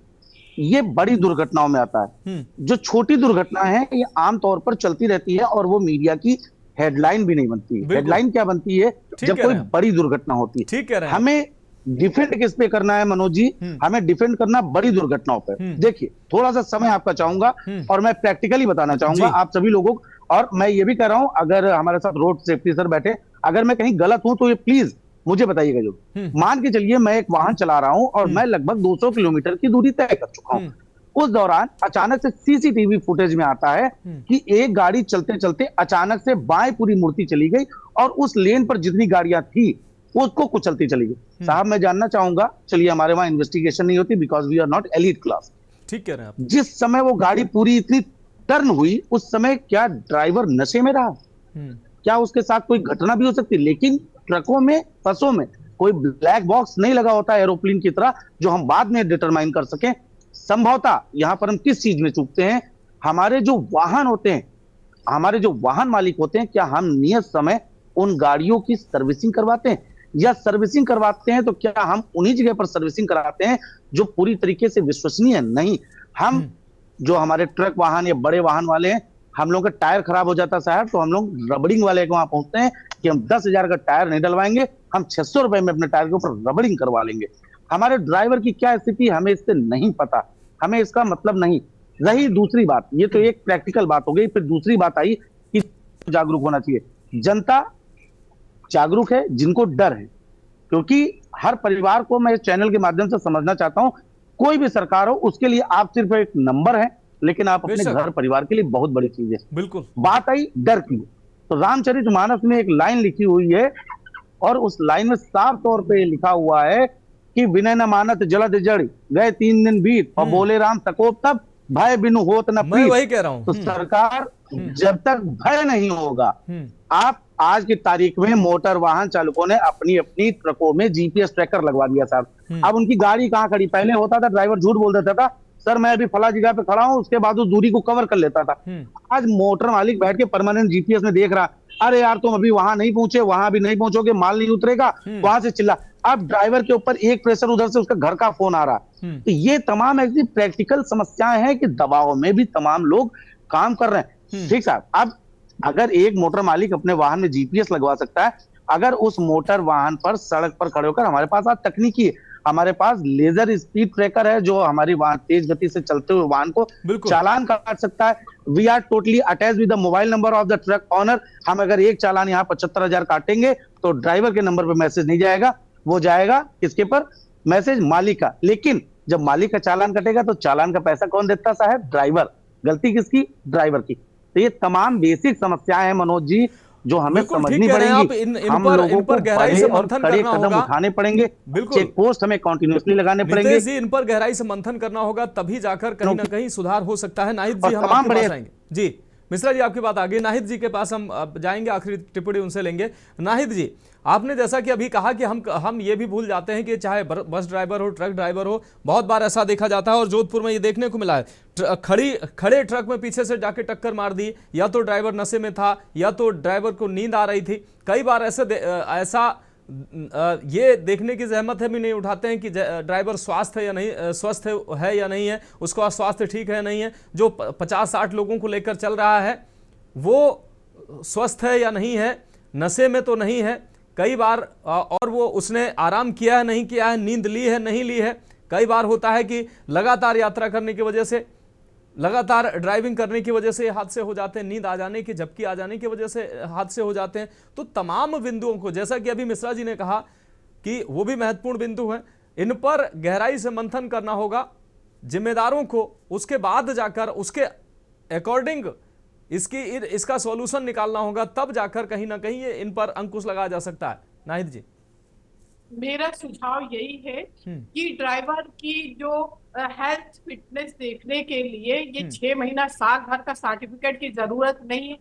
[SPEAKER 8] ये बड़ी दुर्घटनाओं में आता है। जो छोटी दुर्घटना है ये आमतौर पर चलती रहती है और वो मीडिया की हेडलाइन भी नहीं बनती। हेडलाइन क्या बनती है? जब कोई बड़ी दुर्घटना होती है।
[SPEAKER 2] ठीक कह रहे हैं।
[SPEAKER 8] हमें डिफेंड किस पे करना है मनोज जी? हमें डिफेंड करना बड़ी दुर्घटनाओं पे। देखिए, थोड़ा सा समय आपका चाहूंगा और मैं प्रैक्टिकली बताना चाहूंगा आप सभी लोगों को, और मैं ये भी कह रहा हूं, अगर हमारे साथ रोड सेफ्टी सर बैठे, अगर मैं कहीं गलत हूं तो ये प्लीज मुझे बताइएगा। जो मान के चलिए मैं एक वाहन चला रहा हूं और मैं लगभग 200 किलोमीटर की दूरी तय कर चुका हूं। उस दौरान अचानक से सीसीटीवी फुटेज में आता है कि एक गाड़ी चलते चलते अचानक से बाएं पूरी मुड़ती चली गई और उस लेन पर जितनी गाड़ियां थी उसको कुचलती चली गई। साहब मैं जानना चाहूंगा, चलिए हमारे वहां इन्वेस्टिगेशन नहीं होती because we are not elite class.
[SPEAKER 2] ठीक कह रहे हैं आप।
[SPEAKER 8] जिस समय वो गाड़ी पूरी इतनी टर्न हुई, उस समय क्या ड्राइवर नशे में रहा? क्या उसके साथ कोई घटना भी हो सकती? लेकिन ट्रकों में, बसों में कोई ब्लैक बॉक्स नहीं लगा होता एरोप्लेन की तरह जो हम बाद में डिटरमाइन कर सकें। संभवतः यहां पर हम किस चीज में चूकते हैं? हमारे जो वाहन होते हैं, हमारे जो वाहन मालिक होते हैं, क्या हम नियत समय उन गाड़ियों की सर्विसिंग करवाते हैं? या सर्विसिंग करवाते हैं तो क्या हम उन्हीं जगह पर सर्विसिंग कराते हैं जो पूरी तरीके से विश्वसनीय है? नहीं। हम जो हमारे ट्रक वाहन या बड़े वाहन वाले हैं, हम लोग का टायर खराब हो जाता है साहब, तो हम लोग रबड़िंग वाले के वहां पहुंचते हैं कि हम 10,000 का टायर नहीं डलवाएंगे, हम 600 रुपए में अपने टायर के ऊपर रबड़िंग करवा लेंगे। हमारे ड्राइवर की क्या स्थिति हमें इससे नहीं पता, हमें इसका मतलब नहीं। रही दूसरी बात, ये तो एक प्रैक्टिकल बात हो गई। फिर दूसरी बात आई कि जागरूक होना चाहिए। जनता जागरूक है जिनको डर है, क्योंकि हर परिवार को मैं इस चैनल के माध्यम से समझना चाहता हूं, कोई भी सरकार हो उसके लिए आप सिर्फ एक नंबर है, लेकिन आप अपने घर परिवार के लिए बहुत बड़ी चीज है।
[SPEAKER 2] बिल्कुल।
[SPEAKER 8] बात आई डर की, तो रामचरितमानस में एक लाइन लिखी हुई है और उस लाइन में साफ तौर पे लिखा हुआ है कि विनय न मानत जलद जड़, गए 3 दिन बीत और बोले राम तकोप तब, भय बिनु होत न
[SPEAKER 2] मैं वही कह रहा हूं।
[SPEAKER 8] तो सरकार जब तक भय नहीं होगा, आप आज की तारीख में मोटर वाहन चालकों ने अपनी अपनी ट्रकों में जीपीएस ट्रैकर लगवा दिया साहब। अब उनकी गाड़ी कहां खड़ी? पहले होता था ड्राइवर झूठ बोल देता था, सर मैं अभी फला जगह पे खड़ा हूं, उसके बाद उस दूरी को कवर कर लेता था। आज मोटर मालिक बैठ के परमानेंट जीपीएस में देख रहा, अरे यार तुम अभी वहां नहीं पहुंचे, वहां भी नहीं पहुंचोगे, माल नहीं उतरेगा, वहां से चिल्ला। अब ड्राइवर के ऊपर एक प्रेशर, उधर से उसका घर का फोन आ रहा। तो ये तमाम ऐसी प्रैक्टिकल समस्याएं हैं कि दबाव में भी तमाम लोग काम कर रहे हैं। ठीक साहब, अब अगर एक मोटर मालिक अपने वाहन में जीपीएस लगवा सकता है, अगर उस मोटर वाहन पर सड़क पर खड़े होकर, हमारे पास आज तकनीकी है, हमारे पास लेजर स्पीड ट्रैकर है जो हमारी वाहन तेज गति से चलते हुए वाहन को चालान काट सकता है। We are totally attach with the mobile number of the truck owner. हम अगर एक चालान यहाँ 75,000 काटेंगे तो ड्राइवर के नंबर पर मैसेज नहीं जाएगा, वो जाएगा किसके पर? मैसेज मालिक का। लेकिन जब मालिक का चालान कटेगा तो चालान का पैसा कौन देता साहब? ड्राइवर। गलती किसकी? ड्राइवर की। तो ये तमाम बेसिक समस्याएं हैं मनोज जी जो हमें समझनी पड़ेंगी। हम लोगों को बड़े और कड़े कदम उठाने पड़ेंगे, चेक पोस्ट हमें कंटिन्यूअसली लगाने पड़ेंगे
[SPEAKER 2] जी। इन पर गहराई से मंथन करना होगा, तभी जाकर कहीं ना कहीं सुधार हो सकता है। नाहिद जी हम आपके पास आएंगे। जी मिश्रा जी आपकी बात आ गई। नाहिद जी के पास हम जाएंगे, आखिरी टिप्पणी उनसे लेंगे। नाहिद जी, आपने जैसा कि अभी कहा कि हम ये भी भूल जाते हैं कि चाहे बस ड्राइवर हो, ट्रक ड्राइवर हो, बहुत बार ऐसा देखा जाता है और जोधपुर में ये देखने को मिला है, खड़े ट्रक में पीछे से जाके टक्कर मार दी, या तो ड्राइवर नशे में था या तो ड्राइवर को नींद आ रही थी। कई बार ऐसा ये देखने की जहमत है भी नहीं उठाते हैं कि ड्राइवर स्वस्थ है या नहीं है, उसका स्वास्थ्य ठीक है या नहीं है, जो 50-60 लोगों को लेकर चल रहा है वो स्वस्थ है या नहीं है, नशे में तो नहीं है कई बार, और वो उसने आराम किया है नहीं किया है, नींद ली है नहीं ली है। कई बार होता है कि लगातार यात्रा करने की वजह से, लगातार ड्राइविंग करने की वजह से हादसे हो जाते हैं, नींद आ जाने की, झपकी आ जाने की वजह से हादसे हो जाते हैं। तो तमाम बिंदुओं को, जैसा कि अभी मिश्रा जी ने कहा कि वो भी महत्वपूर्ण बिंदु हैं, इन पर गहराई से मंथन करना होगा जिम्मेदारों को, उसके बाद जाकर उसके अकॉर्डिंग इसका सॉल्यूशन निकालना होगा, तब जाकर कहीं ना कहीं ये इन पर अंकुश लगाया जा सकता है। नाहिद जी,
[SPEAKER 9] मेरा सुझाव यही है कि ड्राइवर की जो हेल्थ फिटनेस देखने के लिए ये 6 महीना साल भर का सर्टिफिकेट की जरूरत नहीं है।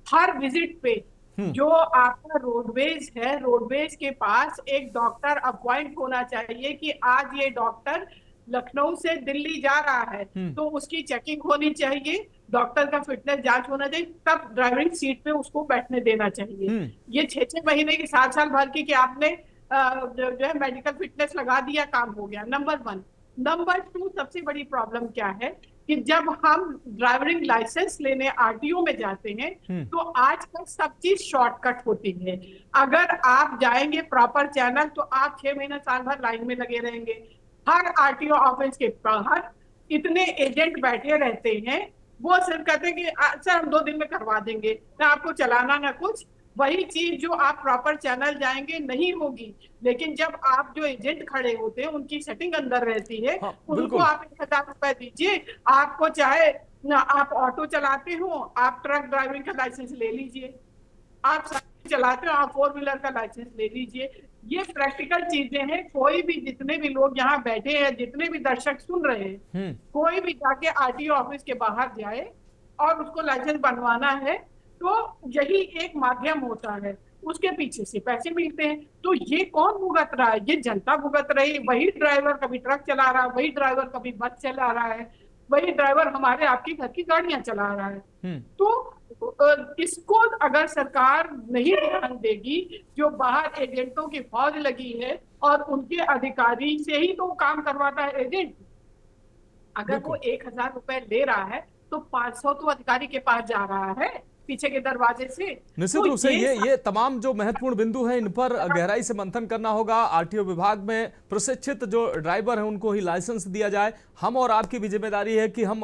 [SPEAKER 9] हर विजिट पे जो आपका रोडवेज है, रोडवेज के पास एक डॉक्टर अपॉइंट होना चाहिए कि आज ये डॉक्टर लखनऊ से दिल्ली जा रहा है तो उसकी चेकिंग होनी चाहिए, डॉक्टर का फिटनेस जांच होना चाहिए, तब ड्राइविंग सीट पे उसको बैठने देना चाहिए। ये 6-6 महीने की, 7 भर की कि आपने जो है मेडिकल फिटनेस लगा दिया, काम हो गया। नंबर 1। नंबर 2, सबसे बड़ी प्रॉब्लम क्या है कि जब हम ड्राइविंग लाइसेंस लेने आरटीओ में जाते हैं तो आजकल सब चीज शॉर्टकट होती है। अगर आप जाएंगे प्रॉपर चैनल तो आप 6 महीना साल भर लाइन में लगे रहेंगे। हर आरटीओ ऑफिस के बाहर इतने एजेंट बैठे रहते हैं, वो सिर्फ कहते हैं कि सर हम 2 दिन में करवा देंगे, ना आपको चलाना ना कुछ। वही चीज जो आप प्रॉपर चैनल जाएंगे नहीं होगी। लेकिन जब आप जो एजेंट खड़े होते हैं उनकी सेटिंग अंदर रहती है, उनको आप 1000 रुपए दीजिए, आपको चाहे आप ऑटो चलाते हो, आप ट्रक ड्राइविंग का लाइसेंस ले लीजिए, आप साइकिल चलाते हो, आप 4 व्हीलर का लाइसेंस ले लीजिए। ये प्रैक्टिकल चीजें हैं। कोई भी, जितने भी लोग यहाँ बैठे हैं, जितने भी दर्शक सुन रहे हैं, कोई भी जाके आरटीओ ऑफिस के बाहर जाए और उसको लाइसेंस बनवाना है तो यही एक माध्यम होता है, उसके पीछे से पैसे मिलते हैं। तो ये कौन भुगत रहा है? ये जनता भुगत रही है। वही ड्राइवर कभी ट्रक चला रहा है, वही ड्राइवर कभी बस चला रहा है, वही ड्राइवर हमारे आपकी घर की गाड़ियां चला रहा है। तो इसको अगर सरकार नहीं ध्यान देगी, जो बाहर एजेंटों की फौज लगी है और उनके अधिकारी से ही तो काम करवाता है एजेंट, अगर वो 1000 रुपए ले रहा है तो 500 तो अधिकारी के पास जा रहा है पीछे के दरवाजे से।
[SPEAKER 2] निश्चित रूप से ये तमाम जो महत्वपूर्ण बिंदु हैं, इन पर गहराई से मंथन करना होगा। आरटीओ विभाग में प्रशिक्षित जो ड्राइवर हैं उनको ही लाइसेंस दिया जाए। हम और आपकी भी जिम्मेदारी है कि हम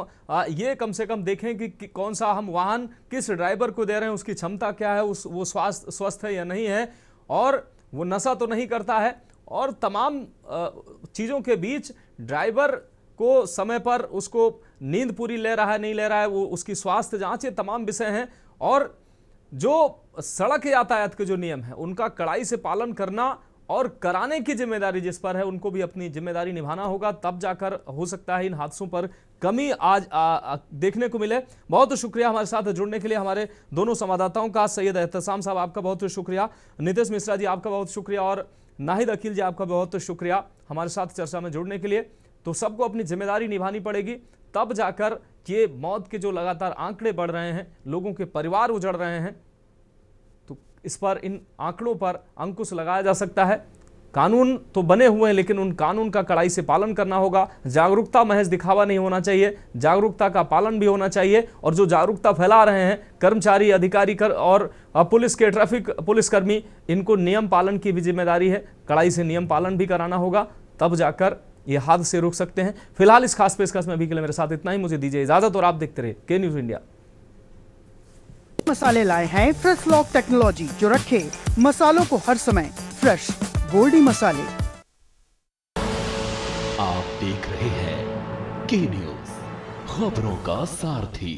[SPEAKER 2] ये कम से कम देखें कि कौन सा हम वाहन किस ड्राइवर को दे रहे हैं, उसकी क्षमता क्या है, वो स्वस्थ है या नहीं है, और वो नशा तो नहीं करता है, और तमाम चीज़ों के बीच ड्राइवर को समय पर उसको नींद पूरी ले रहा है नहीं ले रहा है, वो उसकी स्वास्थ्य जांच, ये तमाम विषय हैं। और जो सड़क यातायात के जो नियम हैं उनका कड़ाई से पालन करना और कराने की जिम्मेदारी जिस पर है, उनको भी अपनी जिम्मेदारी निभाना होगा, तब जाकर हो सकता है इन हादसों पर कमी आज देखने को मिले। बहुत शुक्रिया हमारे साथ जुड़ने के लिए हमारे दोनों संवाददाताओं का। सैयद एहतसाम साहब आपका बहुत शुक्रिया, नितेश मिश्रा जी आपका बहुत शुक्रिया, और नाहिद अकील जी आपका बहुत शुक्रिया हमारे साथ चर्चा में जुड़ने के लिए। तो सबको अपनी जिम्मेदारी निभानी पड़ेगी, तब जाकर ये मौत के जो लगातार आंकड़े बढ़ रहे हैं, लोगों के परिवार उजड़ रहे हैं, तो इस पर, इन आंकड़ों पर अंकुश लगाया जा सकता है। कानून तो बने हुए हैं, लेकिन उन कानून का कड़ाई से पालन करना होगा। जागरूकता महज दिखावा नहीं होना चाहिए, जागरूकता का पालन भी होना चाहिए। और जो जागरूकता फैला रहे हैं कर्मचारी, अधिकारी और पुलिस के ट्रैफिक पुलिसकर्मी, इनको नियम पालन की भी जिम्मेदारी है। कड़ाई से नियम पालन भी कराना होगा, तब जाकर ये हादसे रोक सकते हैं। फिलहाल इस खास पेशकश में अभी के लिए मेरे साथ इतना ही। मुझे दीजिए इजाजत और आप देखते रहिए के न्यूज इंडिया।
[SPEAKER 1] मसाले लाए हैं फ्रेश लॉक टेक्नोलॉजी, जो रखे मसालों को हर समय फ्रेश। गोल्डी मसाले।
[SPEAKER 10] आप देख रहे हैं के न्यूज, खबरों का सारथी।